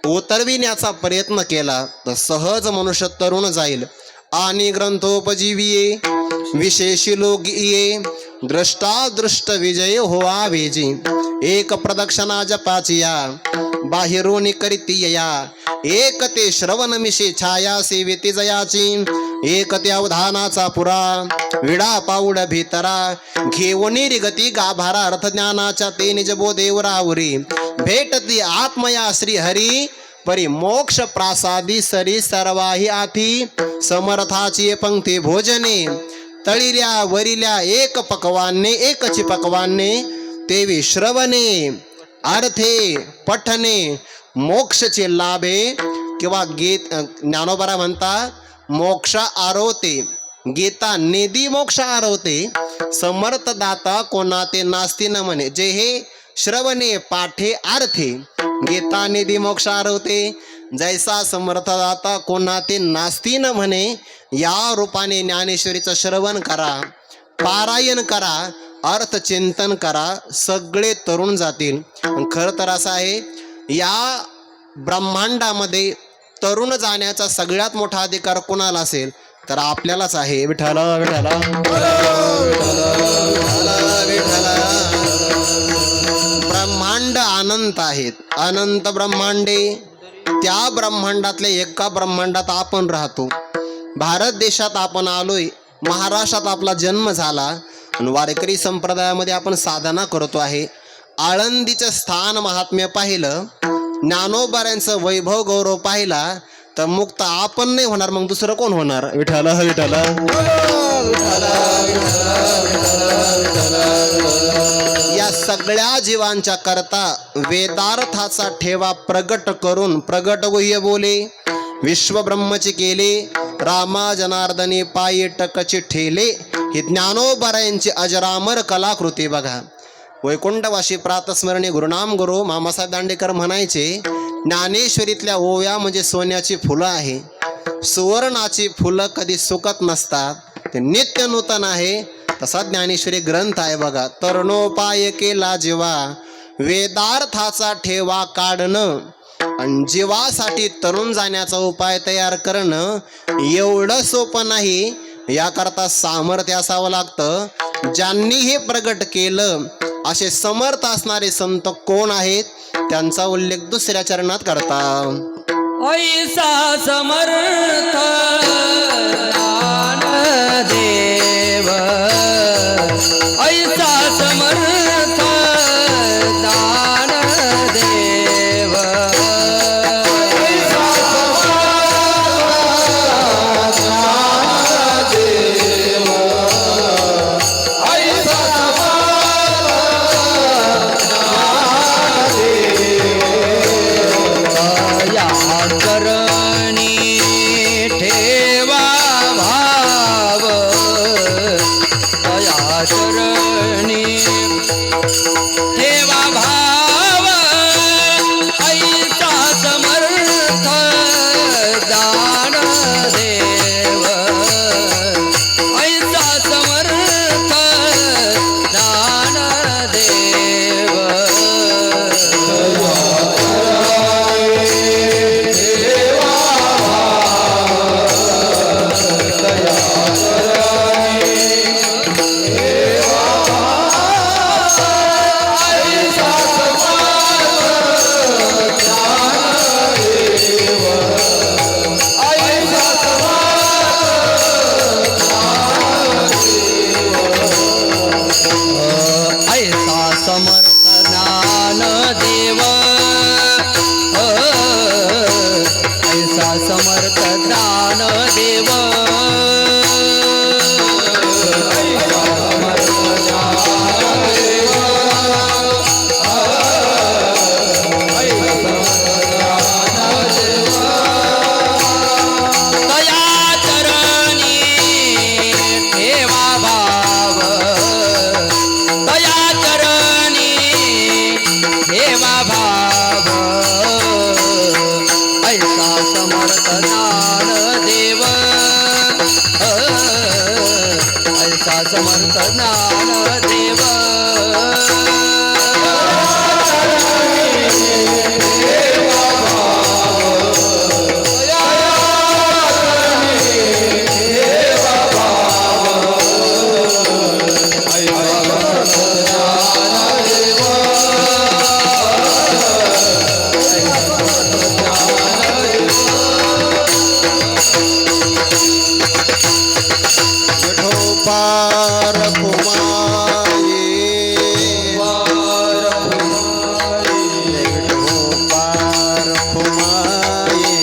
उतरविण्याचा प्रयत्न केला तर सहज मनुष्य तरुण जाईल. आणि ग्रंथोपजीविये विशेषी लोक ये, द्रष्टा दृष्ट विजय होवा वेजी. एक प्रदक्षिणा जपाचिया बाहेरून करीती या, एक ते श्रवण मिशे छाया सेवेती जयाची. एक ते अवधानाचा पुरा विडा पाऊड भीतरा, घेऊन गती गाभारा अर्थ ज्ञानाच्या ते निजबो देवरावरी. भेटती आत्मया श्री हरी परी मोक्ष प्रासादी सरी सर्वाही आथी. समर्थाची पंक्ती भोजने तळिल्या वरिल्या एक पकवाने, एकची पकवाने तेवी श्रवणे अर्थे पठने मोक्षचे लाभे. किंवा गीत ज्ञानोबा म्हणतात मोक्ष आरवते, गीता निधी मोक्ष आरवते. समर्थ दाता कोणा ते नास्ती न म्हणे, जे हे श्रवणे पाठे अर्थे गीता निधी मोक्ष आरवते. जैसा समर्थ दाता कोणा ते नास्ती न म्हणे, या रूपाने ज्ञानेश्वरीचं श्रवण करा, पारायण करा, अर्थचिंतन करा, सगळे तरुण जातील. खरं तर असं आहे, या ब्रह्मांडामध्ये तरुण जाण्याचा सगळ्यात मोठा अधिकार कोणाला असेल तर आपल्यालाच आहे. विठ्ठल विठ्ठल ब्रह्मांड अनंत आहेत, अनंत ब्रह्मांडे. त्या ब्रह्मांडातल्या एका ब्रह्मांडात आपण राहतो. भारत देशात आपण आलोय, महाराष्ट्रात आपला जन्म झाला आणि वारकरी संप्रदायामध्ये आपण साधना करतो आहे. आळंदीचं स्थान महात्म्य पाहिलं, ज्ञानोबाऱ्यांचं वैभव गौरव पाहिला तर मुक्त आपण नाही होणार, मग दुसरं कोण होणार. विठ्ठल विठ्ठल या सगळ्या जीवांच्या करता वेदार्थाचा ठेवा प्रगट करून प्रगट गुह्य बोले विश्व ब्रह्मचे केले. रामा जनार्दनी पायी टकचे ठेले, ही ज्ञानोबाऱ्यांची अजरामर कलाकृती बघा. वैकुंठवासी प्रातस्मरणी गुरुनाम गुरु मामासाहेब दांडेकर म्हणायचे, ज्ञानेश्वरीतल्या ओव्या म्हणजे सोन्याची फुलं आहे. सुवर्णाची फुलं कधी सुकत नसतात, ते नित्य नूतन आहे. तसा ज्ञानेश्वरी ग्रंथ आहे बघा. तरुणोपाय केला जेव्हा वेदार्थाचा ठेवा काढणं आणि जीवासाठी तरुण जाण्याचा उपाय तयार करणं एवढं सोपं नाही. याकरता सामर्थ्य असावं लागतं. ज्यांनी हे प्रगट केलं असे समर्थ असणारे संत कोण आहेत त्यांचा उल्लेख दुसऱ्या चरणात करता. ऐसा समर्थ ज्ञानदेव ऐसा समर्थ ज्ञानदेव या करणी ठेवा भाव या चरणी ठेवा भाव ऐसा समर्थ ज्ञानदेव ऐसा समर्थ ज्ञानदेव ऐसा समर्थ ज्ञानदेव ऐसा समर्थ ज्ञानदेव दया चरणी ठेवा भाव दया चरणी ठेवा भाव ऐसा समर्थ ज्ञानदेव ऐसा समर्थ ज्ञानदेव विठोबार कुमाये विठोबार कुमाये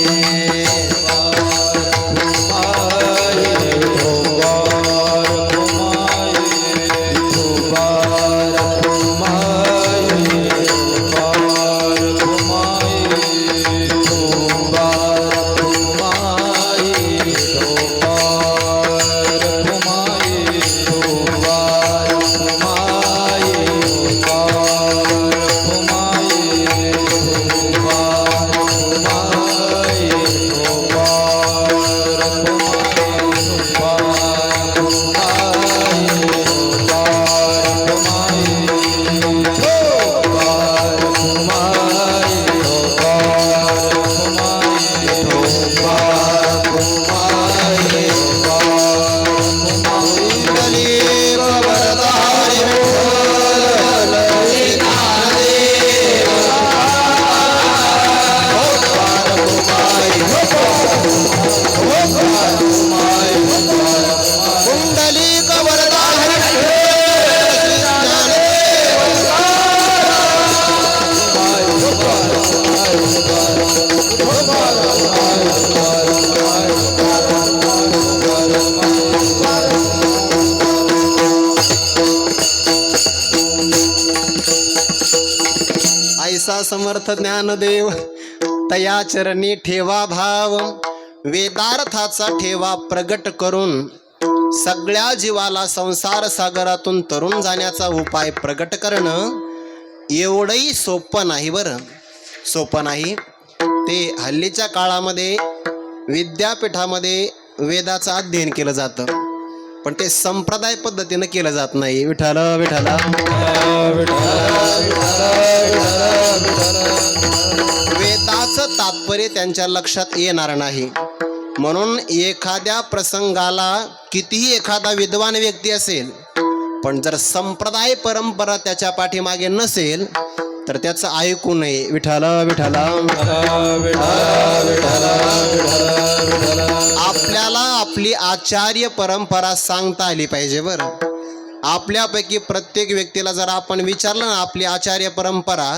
ऐसा समर्थ ज्ञानदेव तया चरणी ठेवा भाव वेदार्थाचा ठेवा प्रगट करून सगळ्या जीवाला संसार सागरातून तरुण जाण्याचा उपाय प्रगट करणं एवढंही सोपं नाही बरं, सोपं नाही. ते हल्लीच्या काळामध्ये विद्यापीठामध्ये वेदाचं अध्ययन केलं जातं, पण ते संप्रदाय पद्धतीनं केलं जात नाही. विठ्ठल विठ्ठल वेदाचं तात्पर्य त्यांच्या लक्षात येणार नाही. म्हणून एखाद्या प्रसंगाला कितीही एखादा विद्वान व्यक्ती असेल, पण जर संप्रदाय परंपरा त्याच्या पाठीमागे नसेल तर त्याचं ऐकू नये. विठ्ठल विठ्ठल. आपल्याला आपली आचार्य परंपरा सांगता आली पाहिजे बरं. आपल्यापैकी प्रत्येक व्यक्तीला जर आपण विचारलं ना आपली आचार्य परंपरा,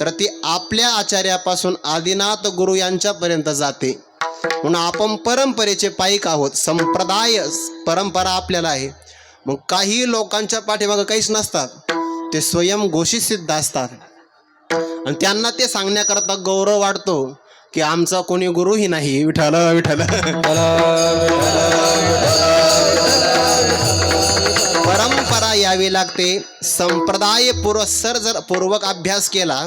तर ती आपल्या आचार्यापासून आदिनाथ गुरु यांच्यापर्यंत जाते. म्हणून आपण परंपरेचे पाईक आहोत. संप्रदाय परंपरा आपल्याला आहे. मग काही लोकांच्या पाठीमागं काहीच नसतात, ते स्वयं घोषित सिद्ध असतात आणि त्यांना ते सांगण्याकरता गौरव वाटतो की आमचा कोणी गुरुही नाही. विठ्ठल विठ्ठल. परंपरा यावी लागते. संप्रदाय पुरस्सर जर पूर्वक अभ्यास केला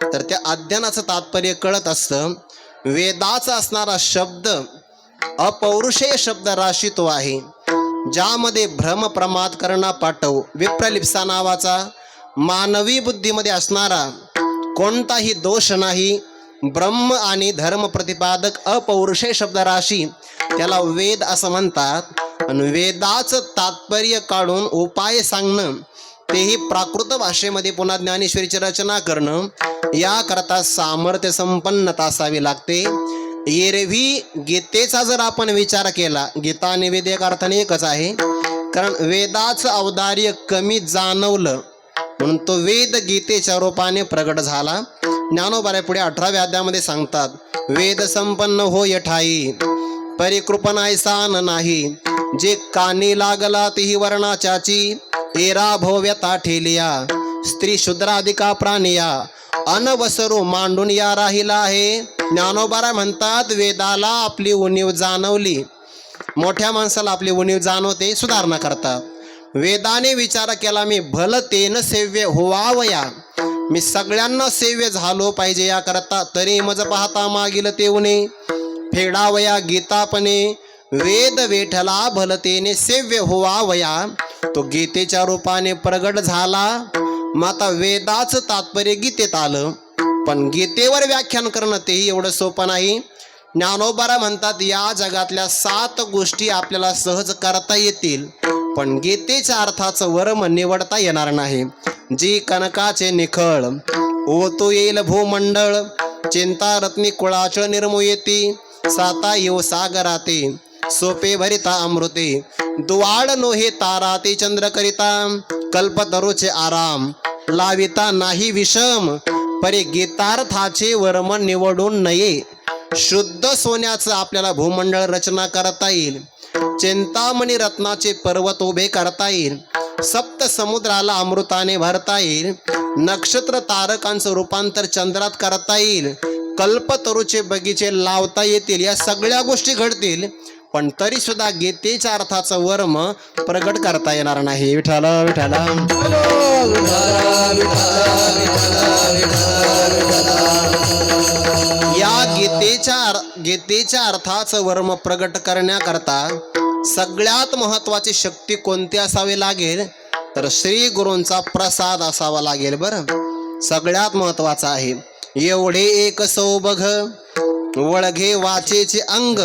तर त्या अध्ययनाचं तात्पर्य कळत असतं. वेदाचा असणारा शब्द अपौरुषेय शब्द राशी तो आहे, ज्यामध्ये भ्रम प्रमाद करणा पाठव विप्रलिप्सा नावाचा मानवी बुद्धीमध्ये असणारा कोणताही दोष नाही. ब्रह्म आणि धर्म प्रतिपादक अपौरुषेय शब्द राशी त्याला वेद असं म्हणतात. आणि वेदाचं तात्पर्य काढून उपाय सांगणं, तेही प्राकृत भाषेमध्ये पुन्हा ज्ञानेश्वरीची रचना करणं, याकरता सामर्थ्य संपन्नता असावी लागते. एरवी गीतेचा जर आपण विचार केला, गीता आणि वेद एक अर्थाने एकच आहे, कारण वेदाचं औदार्य कमी जाणवलं म्हणून तो वेद गीतेच्या रूपाने प्रगट झाला. ज्ञानोबा पुढे 18व्या अध्यायामध्ये सांगतात, वेद संपन्न होय ठाई परिकृपणायसा न नाही, जे कानी लागला तेही वर्णाच्याची, एरा भोव्यता ठेलिया स्त्री शूद्राधिका प्राणिया, अनवसरू मांडून या राहिला आहे. ज्ञानोबा म्हणतात, वेदाला आपली उणीव जाणवली, मोठ्या माणसाला आपली उणीव जाणवते, सुधारणा करतात. वेदाने विचार केला, मी भलतेन सेव्य होवावया, मी सगळ्यांना सेव्य झालो पाहिजे याकरता, तरी मज पाहता मागील ते उणे फेडावया गीतापणे, वेद वेठला भलतेने सेव्य होवावया. तो गीतेच्या रूपाने प्रगट झाला. माता वेदाचं तात्पर्य गीतेत आलं, पण गीतेवर व्याख्यान करणं तेही एवढं सोपं नाही. ज्ञानोबा म्हणतात, या जगातल्या 7 गोष्टी आपल्याला सहज करता येतील, पण गीतेच्या अर्थाचं वर्म निवडता येणार नाही. जी कनकाचे निखळ ओतो येईल भूमंडळ, चिंता रत्नी कुळाच निर्मोयती, साता येऊ सागराते सोपे भरिता अमृते, दुवाड नोहे तारा ते चंद्र करिता, कल्पतरूचे आराम लाविता नाही विषम, परी गीतार्थाचे वर्म निवडून नये. शुद्ध सोन्याचं आपल्याला भूमंडळ रचना करता येईल, चिंतामणी रत्नाचे पर्वत उभे करता येईल, सप्त समुद्राला अमृताने भरता येईल, नक्षत्र तारकांचं रूपांतर चंद्रात करता येईल, कल्पतरूचे बगीचे लावता येतील. या सगळ्या गोष्टी घडतील, पण तरी सुद्धा गीतेच्या अर्थाचं वर्म प्रगट करता येणार नाही. विठ्ठल विठ्ठल. या गीतेच्या अर्थाचं वर्म प्रगट करण्याकरता सगळ्यात महत्वाची शक्ती कोणती असावी लागेल, तर श्री गुरूंचा प्रसाद असावा लागेल. बरं, सगळ्यात महत्वाचा आहे. एवढे एक सौबघ वळघे वाचेचे अंग,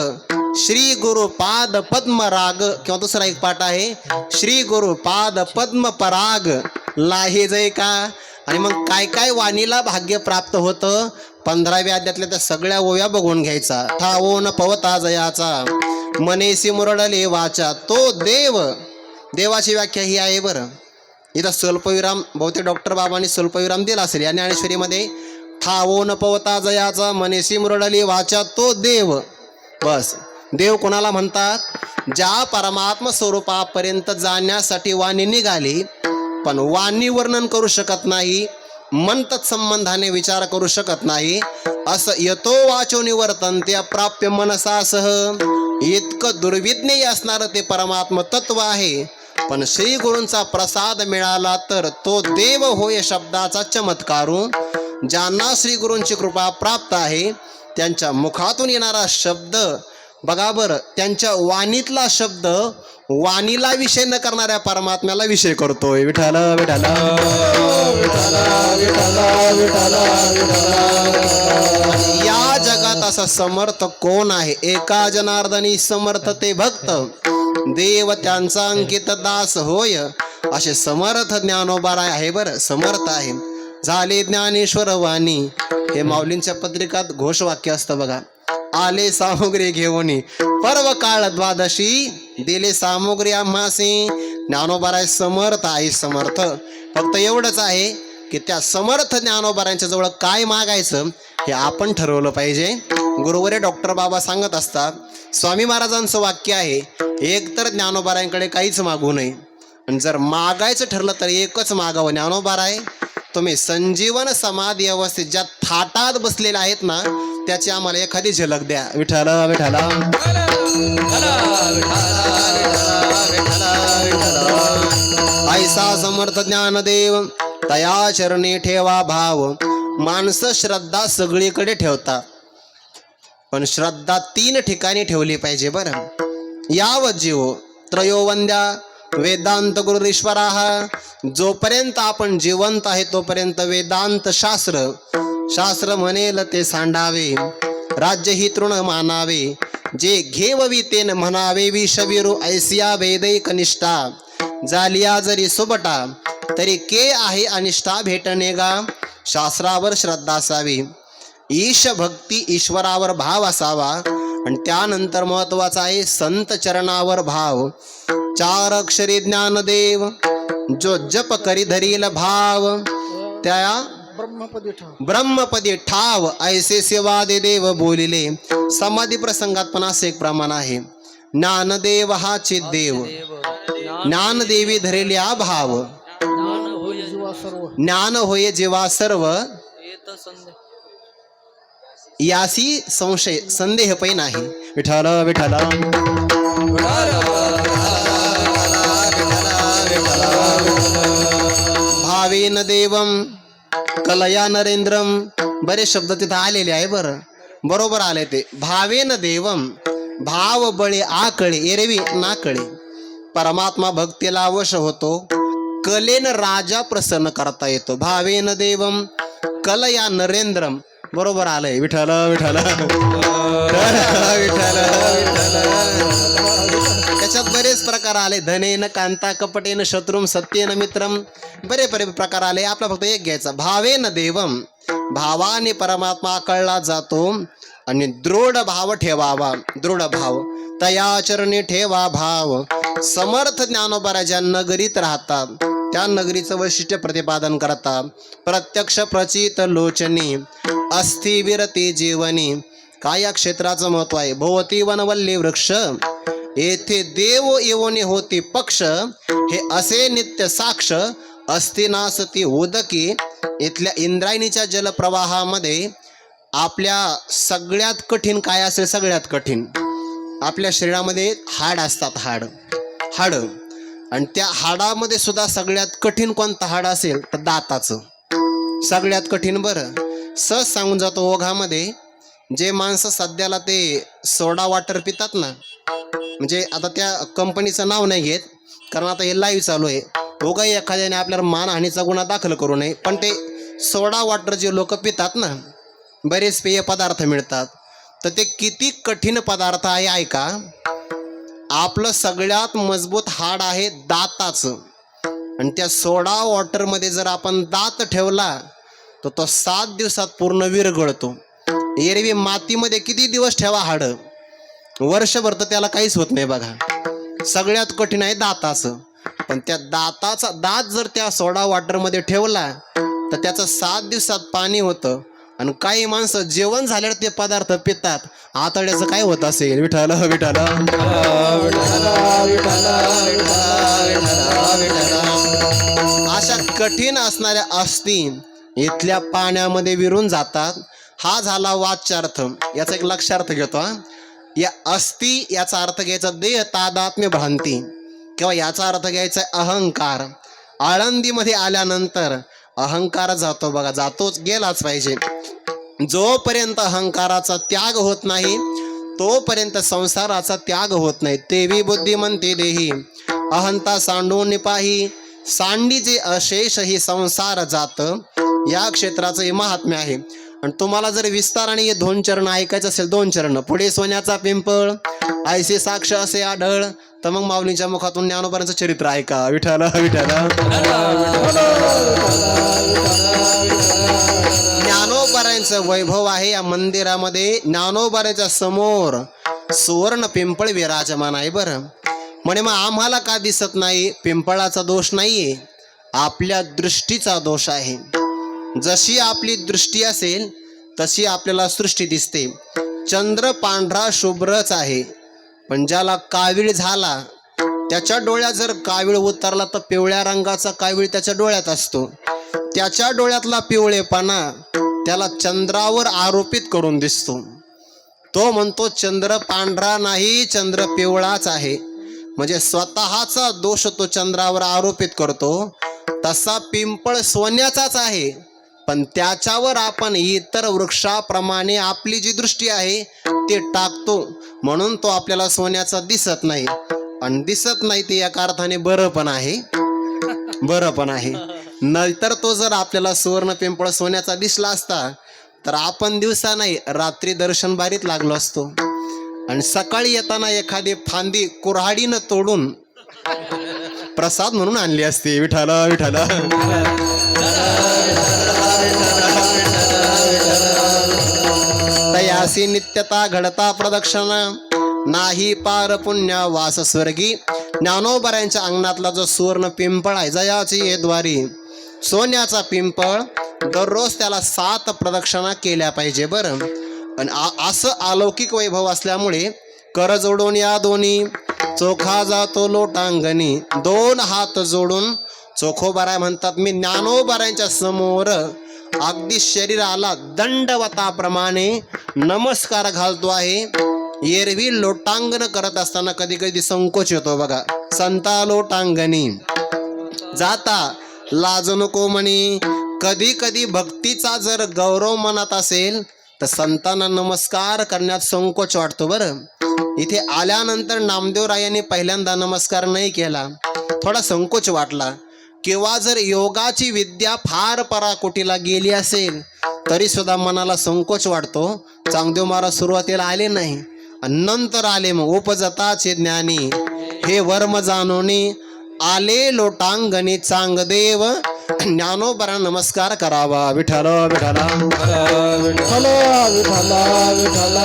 श्री गुरु पाद पद्म राग. किंवा दुसरा एक पाठ आहे, श्री गुरु पाद पद्म पराग लाहे जय का. आणि मग काय काय वाणीला भाग्य प्राप्त होतं, 15व्या अध्यायातल्या त्या सगळ्या ओव्या बघून घ्यायचा. ठावोन पवता जयाचा मनेसी मुरडले वाचा, तो देव. देवाची व्याख्या ही आहे. बरं, इथं स्वल्पविराम बहुतेक डॉक्टर बाबांनी स्वल्पविराम दिला असेल. या ज्ञानेश्वरीमध्ये ठावोन पवता जयाचा मनेसी मुरडली वाचा, तो देव. बस, देव कोणाला म्हणतात, ज्या परमात्म स्वरूपापर्यंत जाण्यासाठी वाणी निघाली, पण वाणी वर्णन करू शकत नाही, मन तत्संबंधाने विचार करू शकत नाही, असं यतो वाचो निवर्तन्ते अप्राप्य मनसासह, इतकं दुर्विज्ञेय असणारं ते परमात्म तत्व आहे. पण श्री गुरूंचा प्रसाद मिळाला तर तो देव होय शब्दाचा चमत्कारू. ज्यांना श्री गुरूंची कृपा प्राप्त आहे, त्यांच्या मुखातून येणारा शब्द बघा बरं, त्यांच्या वाणीतला शब्द वाणीला विषय न करणाऱ्या परमात्म्याला विषय करतोय. विठ्ठल विठ्ठल. या जगात असा समर्थ कोण आहे, एका जनार्दनी समर्थ ते भक्त, देव त्यांचा अंकित दास होय, असे समर्थ ज्ञानोबा आहे. बरं, समर्थ आहे. झाले ज्ञानेश्वर वाणी. हे माऊलींच्या पत्रिकात घोषवाक्य असतं बघा. आले सामुग्री घेऊन पर्व काळ द्वादशी, दिले सामुग्री आम्हासी. ज्ञानोबाराय समर्थ आई समर्थ. फक्त एवढंच आहे की त्या समर्थ ज्ञानोबारांच्या जवळ काय मागायचं हे आपण ठरवलं पाहिजे. गुरुवरे डॉक्टर बाबा सांगत असतात, स्वामी महाराजांचं वाक्य आहे, एक तर ज्ञानोबारांकडे काहीच मागू नये, आणि जर मागायचं ठरलं तर एकच मागावं. ज्ञानोबाराय तुम्ही संजीवन समाधी अवस्थेत ज्या थाटात बसलेले आहेत ना, त्याची आम्हाला एखादी झलक द्या. विठ्ठल विठ्ठल ऐसा समर्थ ज्ञानदेव, तया चरणी ठेवा भाव. माणसं श्रद्धा सगळीकडे ठेवतात, पण श्रद्धा 3 ठिकाणी ठेवली पाहिजे बरं. यावत जीव त्रयोवंद्या वेदांत गुरुरीश्वरा. जोपर्यंत आपण जिवंत आहे तोपर्यंत वेदांत शास्त्र म्हणेल ते सांडावे. राज्य ही तृण मानावे, जे घेववी तेन म्हणावे. विषविरू ऐसिया वेदैक निष्ठा, जालिया जरी सुबटा तरी के आहे अनिष्ठा. भेटणे गा शास्त्रावर श्रद्धा असावी. ईश भक्ती ईश्वरावर भाव असावा, आणि त्यानंतर महत्वाचा आहे संत चरणावर भाव. 4 अक्षरी ज्ञानदेव, जो जप करी धरील भाव. त्या ब्रह्मपदी ठाव, ऐसे सेवा दे देव बोलिले. समाधी प्रसंगात पण असं एक प्रमाण आहे. ज्ञानदेव हा चिद्देव, ज्ञानदेवी धरेल्या भाव. ज्ञान होय जीवा सर्व, यासी संशय संदेह पै नाही. विठ्ठल विठ्ठल भावेन देवम कलया नरेंद्रम. बरेच शब्द तिथं आलेले आहे बरं, बरोबर आले ते. भावेन देवम, भाव बळे आकळे एरवी नाकळे. परमात्मा भक्तीला वश होतो, कलेन राजा प्रसन्न करता येतो. भावेन देवम कलया नरेंद्रम, बरोबर आलंय. विठ्ठल विठ्ठल विठ्ठल. त्याच्यात बरेच प्रकार आले. धनेन कांता कपटेन शत्रुम सत्येन मित्रम, बरे प्रकार आले. आपला फक्त एक घ्यायचा. भावेन देवम, भावाने परमात्मा कळला जातो, आणि दृढ भाव ठेवावा. दृढ भाव तया चरणी ठेवा भाव. समर्थ ज्ञानोबा ज्या नगरीत राहतात त्या नगरीचं वैशिष्ट्य प्रतिपादन करतात. प्रत्यक्ष प्रचित लोचनी, अस्थि विरती जीवनी. काय या क्षेत्राचं महत्व आहे. भोवती वनवल्ली वृक्ष, येथे देव येवोनी होती पक्ष. हे असे नित्य साक्ष, अस्तिनासती उदकी. इथल्या इंद्रायणीच्या जलप्रवाहामध्ये आपल्या सगळ्यात कठीण काय असेल. सगळ्यात कठीण आपल्या शरीरामध्ये हाड असतात. हाड, आणि त्या हाडामध्ये सुद्धा सगळ्यात कठीण कोणतं हाड असेल तर दाताचं. सगळ्यात कठीण बरं. सहज सांगून जातो. ओघामध्ये जे माणसं सध्याला ते सोडा वॉटर पितात ना, म्हणजे आता त्या कंपनीचं नाव नाही घेत कारण आता हे लाईव्ह चालू आहे. ओघा एखाद्याने आपल्याला मानहानीचा गुन्हा दाखल करू नये, पण ते सोडा वॉटर जे लोक पितात ना, बरेच पेय पदार्थ मिळतात, तर ते किती कठीण पदार्थ आहे ऐका. आपलं सगळ्यात मजबूत हाड आहे दाताचं, आणि त्या सोडा वॉटरमध्ये जर आपण दात ठेवला तर तो 7 दिवसात पूर्ण विरघळतो. एरवी मातीमध्ये किती दिवस ठेवा हाड, वर्षभर तर त्याला काहीच होत नाही बघा. सगळ्यात कठीण आहे दाताचं. पण त्या दाताचा दात जर त्या सोडा वॉटरमध्ये ठेवला तर त्याचं 7 दिवसात पाणी होतं. आणि काही माणसं जेवण झाल्यावर ते पदार्थ पितात. आतड्याचं काय होत असेल. विठ्ठल विठ्ठल. अशा कठीण असणाऱ्या अस्थी इथल्या पाण्यामध्ये विरून जातात. हा झाला वाच्यार्थ. याचा एक लक्षार्थ घेतो. या अस्थी याचा अर्थ घ्यायचा देह तादात्म्य भ्रांती, किंवा याचा अर्थ घ्यायचा अहंकार. आळंदीमध्ये आल्यानंतर अहंकार जातो बघा, जातोच, गेलाच पाहिजे. जोपर्यंत अहंकाराचा त्याग होत नाही तोपर्यंत संसाराचा त्याग होत नाही. तेवी बुद्धिमंते देही अहंता सांडून निपाही. सांडीचे अशेष ही संसार जात. या क्षेत्राचं हे महात्म्य आहे. आणि तुम्हाला जर विस्ताराने हे 2 चरण ऐकायचं असेल, 2 चरण पुढे सोन्याचा पिंपळ ऐसे साक्ष असे आढळ, तर मग माऊलींच्या मुखातून ज्ञानोबांचं चरित्र ऐका. विठ्ठल विठ्ठल. ज्ञानोबारायांचं वैभव आहे. या मंदिरामध्ये ज्ञानोबाराच्या समोर सुवर्ण पिंपळ विराजमान आहे. बरं म्हणे मग आम्हाला का दिसत नाही? पिंपळाचा दोष नाहीये, आपल्या दृष्टीचा दोष आहे. जशी आपली दृष्टी असेल तशी आपल्याला सृष्टी दिसते. चंद्र पांढरा शुभ्रच आहे, पण ज्याला कावीळ झाला त्याच्या डोळ्यात जर कावीळ उतरला तर पिवळ्या रंगाचा कावीळ त्याच्या डोळ्यात असतो. त्याच्या डोळ्यातला पिवळेपणा त्याला चंद्रावर आरोपित करून दिसतो. तो म्हणतो चंद्र पांढरा नाही, चंद्र पिवळाच आहे. म्हणजे स्वतःचा दोष तो चंद्रावर आरोपित करतो. तसा पिंपळ सोन्याचाच आहे, पण त्याच्यावर आपण इतर वृक्षाप्रमाणे आपली जी दृष्टी आहे ते टाकतो, म्हणून तो आपल्याला सोन्याचा दिसत नाही. आणि दिसत नाही ते एका अर्थाने बरं पण आहे, बरं पण आहे. नाहीतर तो जर आपल्याला सुवर्ण पिंपळ सोन्याचा दिसला असता तर आपण दिवसा नाही रात्री दर्शन बारीत लागलो असतो. आणि सकाळी येताना एखादी फांदी कुऱ्हाडीनं तोडून प्रसाद म्हणून आणली असती. विठ्ठल विठ्ठल. तयासी नित्यता घडता प्रदक्षिणा नाही पार पुण्य वास स्वर्गी. ज्ञानोबारायांच्या अंगणातला जो सुवर्ण पिंपळ आहे जयाची ये द्वारी, सोन्याचा पिंपळ, दररोज त्याला 7 प्रदक्षिणा केल्या पाहिजे. बरं आणि असं अलौकिक वैभव असल्यामुळे कर जोडून या दोन्ही चोखा जातो लोटांगणी. 2 हात जोडून चोखोबाराय म्हणतात मी ज्ञानोबारायांच्या समोर अगदी शरीराला दंडवताप्रमाणे नमस्कार घालतो आहे. एरवी लोटांगण करत असताना कधी कधी संकोच येतो बघा. संता लोटांगणी जाता लाज नको म्हणी. कधी कधी भक्तीचा जर गौरव मनात असेल तर संतांना नमस्कार करण्यात संकोच वाटतो. बरं इथे आल्यानंतर नामदेवरायांनी पहिल्यांदा नमस्कार नाही केला, थोडा संकोच वाटला. किंवा जर योगाची विद्या फार पराकोटीला गेली असेल तरी सुद्धा मनाला संकोच वाटतो. चांगदेव महाराज सुरुवातीला आले नाही आणि नंतर आले. मग उपजताचे ज्ञानी हे वर्म जाणोनी आले लोटांगणी चांगदेव. ज्ञानोबरा नमस्कार करावा. विठ्ठल विठ्ठल विठ्ठल विठ्ठल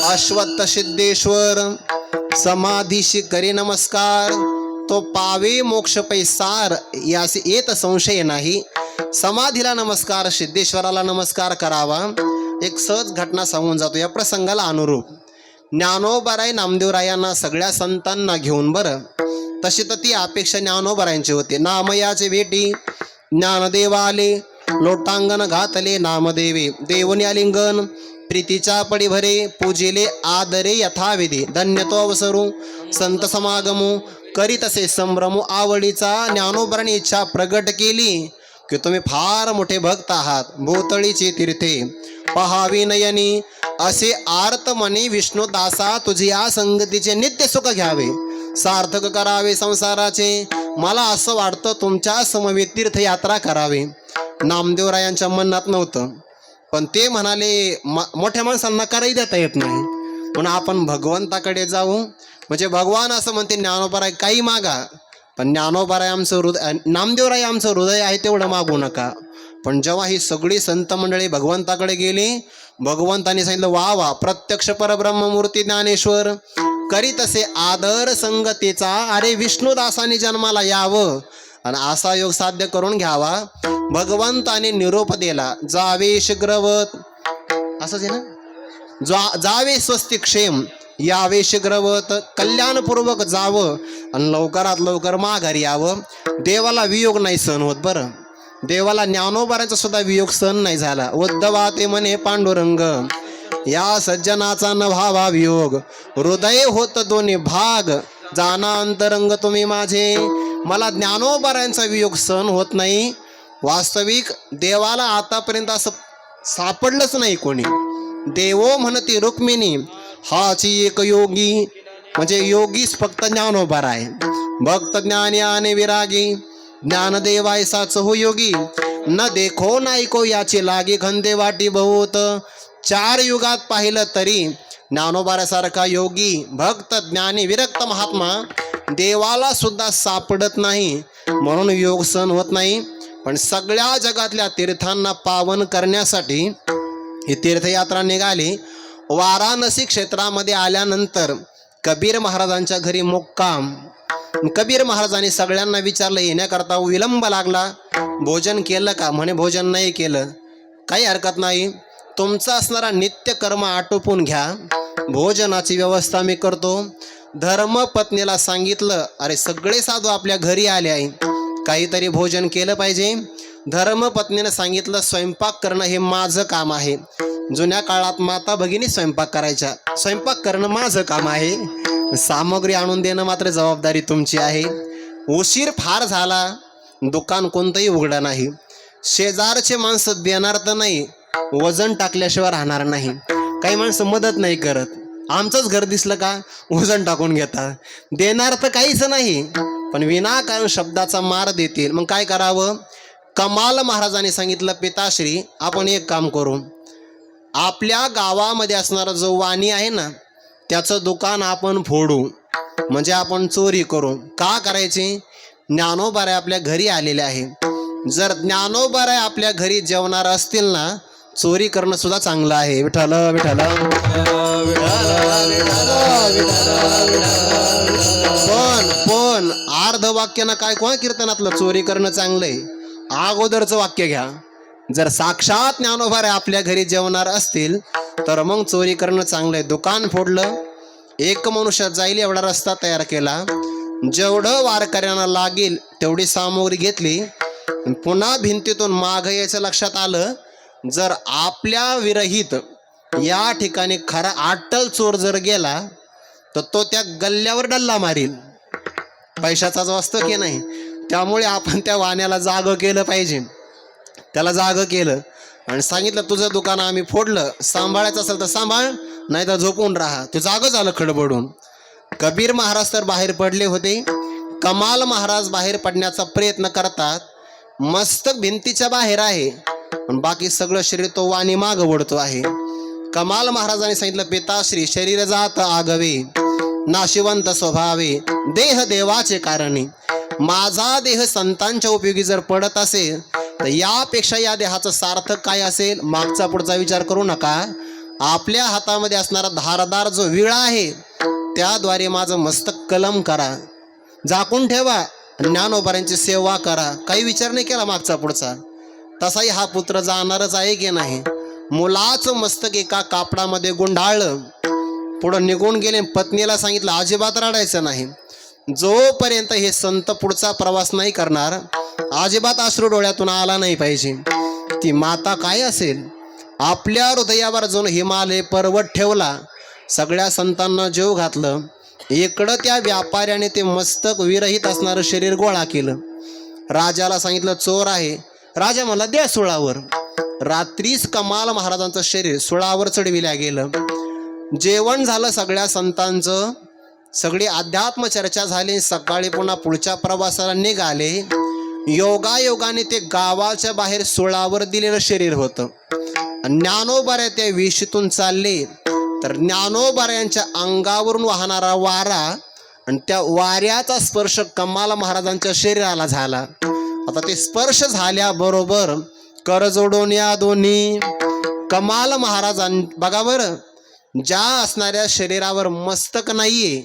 अश्वत्थ सिद्धेश्वर समाधीशी करी नमस्कार, तो पावे मोक्ष पैसार यासी येत संशय नाही. समाधीला नमस्कार, सिद्धेश्वराला नमस्कार करावा. एक सहज घटना सांगून जातो या प्रसंगाला अनुरूप. ज्ञानोबाराय नामदेवरायांना सगळ्या संतांना घेऊन, बरं तशी तर ती अपेक्षा ज्ञानोबारायांची होती. नामयाचे भेटी ज्ञानदेव आले, लोटांगण घातले नामदेवे. देवनी आलिंगन प्रीतीच्या पडी भरे, पूजिले आदरे यथाविधी. धन्य तो अवसरू संत समागमू, करीत असे संभ्रमू आवडीचा. ज्ञानोबारांनी इच्छा प्रगट केली की तुम्ही फार मोठे भक्त आहात. भोतळीची तीर्थे पहावी नयनी, असे आर्त मनी विष्णुदासा. तुझी या संगतीचे नित्य सुख घ्यावे, सार्थक करावे संसाराचे. मला असं वाटतं तुमच्या समवेत तीर्थयात्रा करावी. नामदेवरायांच्या मनात नव्हतं, पण ते म्हणाले मोठ्या माणसांना कराही देता येत नाही, म्हणून आपण भगवंताकडे जाऊ. म्हणजे भगवान असं म्हणते ज्ञानोबाराय काही मागा, पण ज्ञानोबाराय आमचं हृदय, नामदेवराय आमचं हृदय आहे तेवढं मागू नका. पण जेव्हा ही सगळी संत मंडळी भगवंताकडे गेली, भगवंताने सांगितलं वा वा प्रत्यक्ष परब्रह्ममूर्ती ज्ञानेश्वर करीत असे आदर संगतीचा. अरे विष्णुदासाने जन्माला यावं आणि असा योग साध्य करून घ्यावा. भगवंताने निरोप दिला, जावे शीघ्रवत, असंच आहे ना, जावे स्वस्ती क्षेम, यावे शीघ्रवत, कल्याणपूर्वक जावं आणि लवकरात लवकर माघारी यावं. देवाला वियोग नाही सहन होत. बरं देवाला ज्ञानोबारांचा सुद्धा वियोग सहन नाही झाला. उद्धवा ते म्हणे पांडुरंग, या सज्जनाचा न व्हावा वियोग, हृदय होत दोन्ही भाग, जाना अंतरंग तुम्ही माझे. मला ज्ञानोबारांचा वियोग सहन होत नाही. वास्तविक देवाला आतापर्यंत असं सापडलंच नाही कोणी. देवो म्हणती रुक्मिणी, हाची एक योगी, म्हणजे योगीच फक्त ज्ञानोबाराय. भक्त ज्ञानी आणि विरागी, ज्ञानदेवायसा चहु योगी, न देखो नायको याची लागी. खंदे वाटी बहुत, 4 युगात पाहिलं तरी ज्ञानोबारासारखा योगी, भक्त, ज्ञानी, विरक्त महात्मा देवाला सुद्धा सापडत नाही. म्हणून योग सहन होत नाही. पण सगळ्या जगातल्या तीर्थांना पावन करण्यासाठी ही तीर्थयात्रा निघाली. वाराणसी क्षेत्रामध्ये आल्यानंतर कबीर महाराजांच्या घरी मुक्काम. कबीर महाराजांनी सगळ्यांना विचारलं, येण्याकरता विलंब लागला, भोजन केलं का? म्हणे भोजन नाही केलं. काही हरकत नाही, तुमचा असणारा नित्यकर्म आटोपून घ्या, भोजनाची व्यवस्था मी करतो. धर्मपत्नीला सांगितलं, अरे सगळे साधू आपल्या घरी आले आहे, काहीतरी भोजन केलं पाहिजे. धर्मपत्नीनं सांगितलं, स्वयंपाक करणं हे माझं काम आहे. जुन्या काळात माता भगिनी स्वयंपाक करायच्या, स्वयंपाक करणं माझं काम आहे, सामग्री आणून देणं मात्र जबाबदारी तुमची आहे. उशीर फार झाला, दुकान कोणतंही उघडं नाही. शेजारचे माणसं देणार तर नाही, वजन टाकल्याशिवाय राहणार नाही. काही माणसं मदत नाही करत, आमचंच घर दिसलं का वजन टाकून घेतात. देणार तर काहीच नाही, पण विनाकारण शब्दाचा मार देतील. मग काय करावं? कमाल महाराजांनी सांगितलं, पिताश्री आपण एक काम करू, आपल्या गावामध्ये असणारा जो वाणी आहे ना, त्याचं दुकान आपण फोडू, म्हणजे आपण चोरी करू. का करायची? ज्ञानोबाराय आपल्या घरी आलेले आहे. जर ज्ञानोबाराय आपल्या घरी जेवणार असतील ना, चोरी करणं सुद्धा चांगलं आहे. विठ्ठल विठ्ठल. पण अर्ध वाक्यानं काय कोण कीर्तनातलं चोरी करणं चांगलंय? अगोदरचं वाक्य घ्या. जर साक्षात ज्ञानोबाराय आपल्या घरी जेवणार असतील तर मग चोरी करणं चांगलं आहे. दुकान फोडलं, एक मनुष्य जाईल एवढा रस्ता तयार केला, जेवढं वारकऱ्यांना लागेल तेवढी सामग्री घेतली, पुन्हा भिंतीतून मागं यायचं लक्षात आलं, जर आपल्या विरहित या ठिकाणी खरा अट्टल चोर जर गेला तर तो त्या गल्ल्यावर डल्ला मारील. पैशाचाच वास्तव की नाही. त्यामुळे आपण त्या वाण्याला जागं केलं पाहिजे. त्याला जागं केलं आणि सांगितलं, तुझं दुकान आम्ही फोडलं, सांभाळायचं असेल तर सांभाळ, नाही तर झोपून राहा. ते जागं झालं खडबडून. कबीर महाराज तर बाहेर पडले होते. कमाल महाराज बाहेर पडण्याचा प्रयत्न करतात. मस्तक भिंतीच्या बाहेर आहे, पण बाकी सगळं शरीर तो वाणी मागं वळतो आहे. कमाल महाराजांनी सांगितलं, पिताश्री शरीर जात आगवे, नाशिवंत स्वभावे, देह देवाचे कारणी. माझा देह संतांच्या उपयोगी जर पडत असेल तर यापेक्षा या देहाचं सार्थक काय असेल? मागचा पुढचा विचार करू नका. आपल्या हातामध्ये असणारा धारदार जो विळा आहे त्याद्वारे माझं मस्तक कलम करा, झाकून ठेवा, ज्ञानोबारांची सेवा करा. काही विचार नाही केला मागचा पुढचा. तसाही हा पुत्र जाणारच आहे की नाही. मुलाचं मस्तक एका कापडामध्ये गुंडाळलं, पुढं निघून गेले. पत्नीला सांगितलं, अजिबात रडायचं नाही. जोपर्यंत हे संत पुढचा प्रवास नाही करणार, अजिबात अश्रू डोळ्यातून आला नाही पाहिजे. ती माता काय असेल? आपल्या हृदयावर जो हिमालय पर्वत ठेवला, सगळ्या संतांना जीव घातलं. इकडं त्या व्यापाऱ्याने ते मस्तक विरहित असणारं शरीर गोळा केलं. राजाला सांगितलं, चोर आहे. राजा म्हणला, द्या सुळावर. रात्रीच कमाल महाराजांचं शरीर सुळावर चढविल्या गेलं. जेवण झालं सगळ्या संतांचं, सगळी अध्यात्म चर्चा झाली. सकाळी पुन्हा पुढच्या प्रवासाला निघाले. योगायोगाने ते गावाच्या बाहेर सुळावर दिलेलं शरीर होतं. ज्ञानोबाऱ्या त्या वेशीतून चालले तर ज्ञानोबाऱ्यांच्या अंगावरून वाहणारा वारा आणि त्या वाऱ्याचा स्पर्श कमाल महाराजांच्या शरीराला झाला. आता ते स्पर्श झाल्याबरोबर कर जोडून या दोन्ही. कमाल महाराजां बघा बरं, ज्या असणाऱ्या शरीरावर मस्तक नाहीये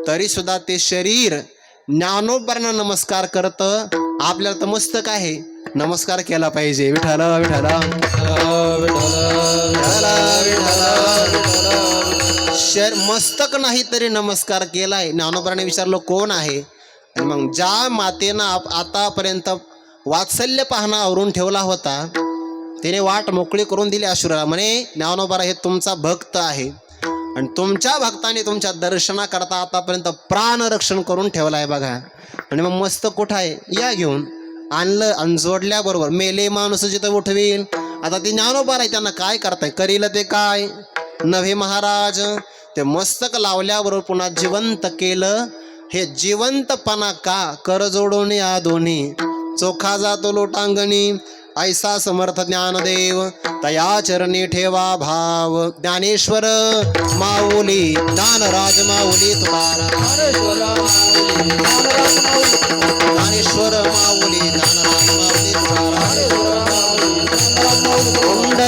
तरी सुद्धा ते शरीर ज्ञानोबांना नमस्कार करतं. आपल्याला तर मस्तक आहे, नमस्कार केला पाहिजे. विठ्ठल विठ्ठल. मस्तक नाही तरी नमस्कार केलाय. ज्ञानोबांनी विचारलं, कोण आहे? आणि मग ज्या मातेनं आतापर्यंत वात्सल्य पाहणं आवरून ठेवला होता, तिने वाट मोकळी करून दिली अश्रूला. म्हणे, ज्ञानोबा हे तुमचा भक्त आहे आणि तुमच्या भक्ताने तुमच्या दर्शनाकरता आतापर्यंत प्राण रक्षण करून ठेवला आहे बघा. आणि मग मस्तक कुठं आहे? या घेऊन. आणलं आणि जोडल्याबरोबर मेले माणूस जिथं उठवेल. आता ते ज्ञानोबा आहे, त्यांना काय करताय? करील ते काय नव्हे महाराज. ते मस्तक लावल्याबरोबर पुन्हा जिवंत केलं. हे जिवंतपणा का? कर जोडून या दोन्ही. चोखा जातो लोटांगणी, ऐसा समर्थ ज्ञानदेव, तया चरणी ठेवा भाव. ज्ञानेश्वर माऊली, ज्ञानराज माऊली तुकाराम. ज्ञानेश्वर माऊली, ज्ञानराज माऊली तुकाराम.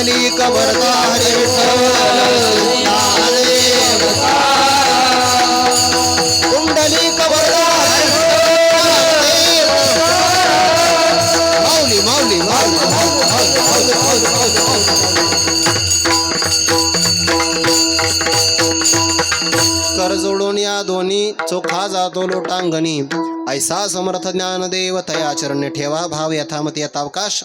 पुंडलिक वरदा हरी विठ्ठल ज्ञानदेव पुंडलिक वरदा हरी विठ्ठल माऊली माऊली कर जोडून या दोन्ही चोखा जातो लोटांगणी ऐसा समर्थ ज्ञानदेव तया चरणी ठेवा भाव यथामती यथावकाश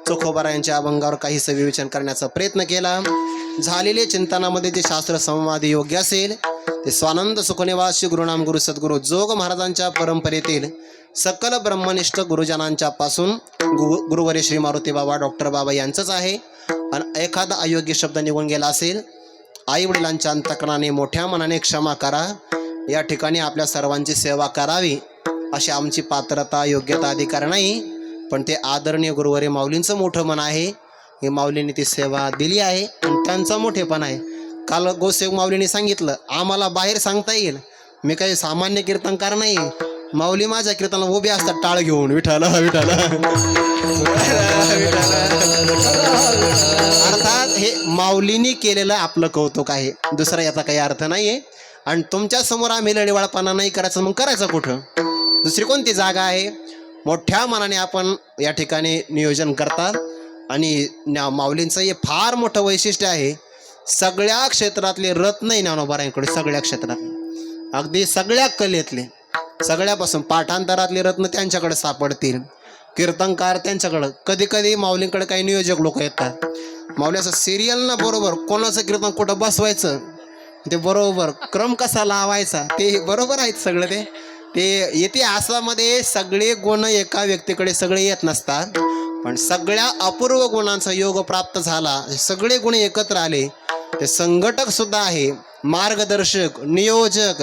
चोखोबारा यांच्या अभंगावर काहीसं विवेचन करण्याचा प्रयत्न केला. झालेले चिंतनामध्ये जे शास्त्र संवादी योग्य असेल ते स्वानंद सुखनिवासी गुरुनाम गुरु सद्गुरु जोग महाराजांच्या परंपरेतील सकल ब्रह्मनिष्ठ गुरुजनांच्या पासून गुरुवरे श्री मारुती बाबा डॉक्टर बाबा यांचंच आहे. आणि एखादा अयोग्य शब्द निघून गेला असेल आई वडिलांच्या अंतकरणाने मोठ्या मनाने क्षमा करा. या ठिकाणी आपल्या सर्वांची सेवा करावी अशी आमची पात्रता योग्यता अधिकार नाही, पण ते आदरणीय गुरुवरे माऊलींचं मोठं मन आहे. हे माऊलींनी ती सेवा दिली आहे आणि त्यांचा मोठेपण आहे. काल गोसेवक माऊलींनी सांगितलं आम्हाला बाहेर सांगता येईल, मी काही सामान्य कीर्तनकार नाही. माऊली माझ्या कीर्तनाला उभे असतात टाळ घेऊन विठाला विठाला. अर्थात हे माऊलींनी केलेलं आपलं कौतुक आहे, दुसरा याचा काही अर्थ नाही आहे. आणि तुमच्या समोर आम्ही लढीवाळपणा नाही करायचं, मग करायचं कुठं? दुसरी कोणती जागा आहे? मोठ्या मनाने आपण या ठिकाणी नियोजन करतात. आणि माऊलींचं हे फार मोठं वैशिष्ट्य आहे. सगळ्या क्षेत्रातले रत्न आहे ज्ञानोबारायांकडे, सगळ्या क्षेत्रात अगदी सगळ्या कलेतले सगळ्यापासून पाठांतरातले रत्न त्यांच्याकडे सापडतील. कीर्तनकार त्यांच्याकडं. कधी कधी माऊलींकडे काही नियोजक लोक येतात. माऊली असं सिरियल ना बरोबर कोणाचं कीर्तन कुठं बसवायचं ते बरोबर क्रम कसा लावायचा ते बरोबर आहेत सगळं. ते इतिहासामध्ये सगळे गुण एका व्यक्तीकडे सगळे येत नसतात, पण सगळ्या अपूर्व गुणांचा योग प्राप्त झाला. सगळे गुण एकत्र आले. ते संघटक सुद्धा आहे, मार्गदर्शक, नियोजक,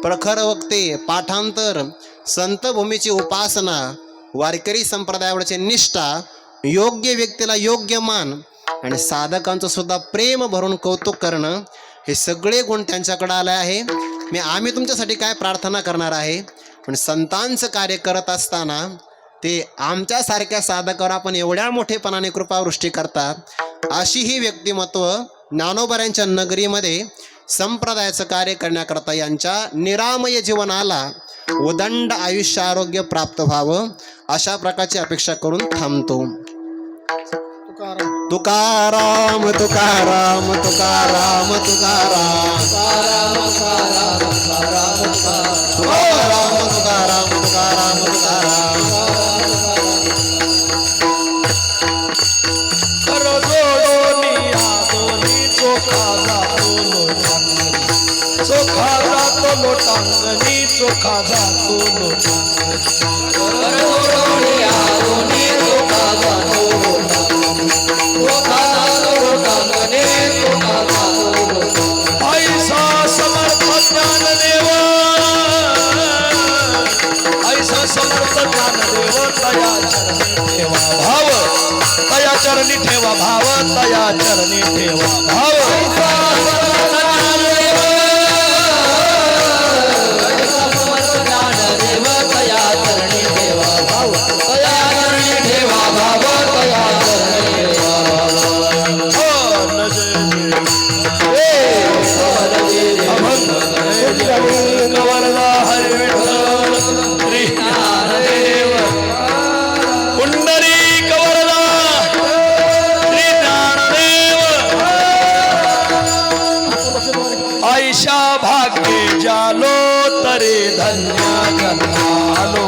प्रखर वक्ते, पाठांतर, संतभूमीची उपासना, वारकरी संप्रदायावरची निष्ठा, योग्य व्यक्तीला योग्य मान आणि साधकांचं सुद्धा प्रेम भरून कौतुक करणं, हे सगळे गुण त्यांच्याकडे आले आहे. आम्ही तुमच्यासाठी काय प्रार्थना करणार आहे, पण संतांचं कार्य करत असताना ते आमच्यासारख्या साधकावर आपण एवढ्या मोठेपणाने कृपावृष्टी करतात. अशी ही व्यक्तिमत्व ज्ञानोबारांच्या नगरीमध्ये संप्रदायाचं कार्य करण्याकरता यांच्या निरामय जीवनाला उदंड आयुष्य आरोग्य प्राप्त व्हावं अशा प्रकारची अपेक्षा करून थांबतो. तुकाराम तुकाराम तुकाराम तुकाराम तुकाराम तुकाराम तुकाराम तुकाराम. कर जोडोनिया दोन्ही चोखा जातो लोटांगणी, चोखा जातो लोटांगणी, चोखा जातो ऐसा समर्थ ज्ञानदेव, ऐसा समर्थ ज्ञानदेव तया चरणी ठेवा भाव, तया चरणी ठेवा भाव, तया चरणी ठेवा भाव. वरदा हरी विठ्ठल श्री ज्ञानदेव पुंडलिक वरदा श्री ज्ञानदेव. ऐशा भाग्ये जालो तरी धन्य जन्मालो.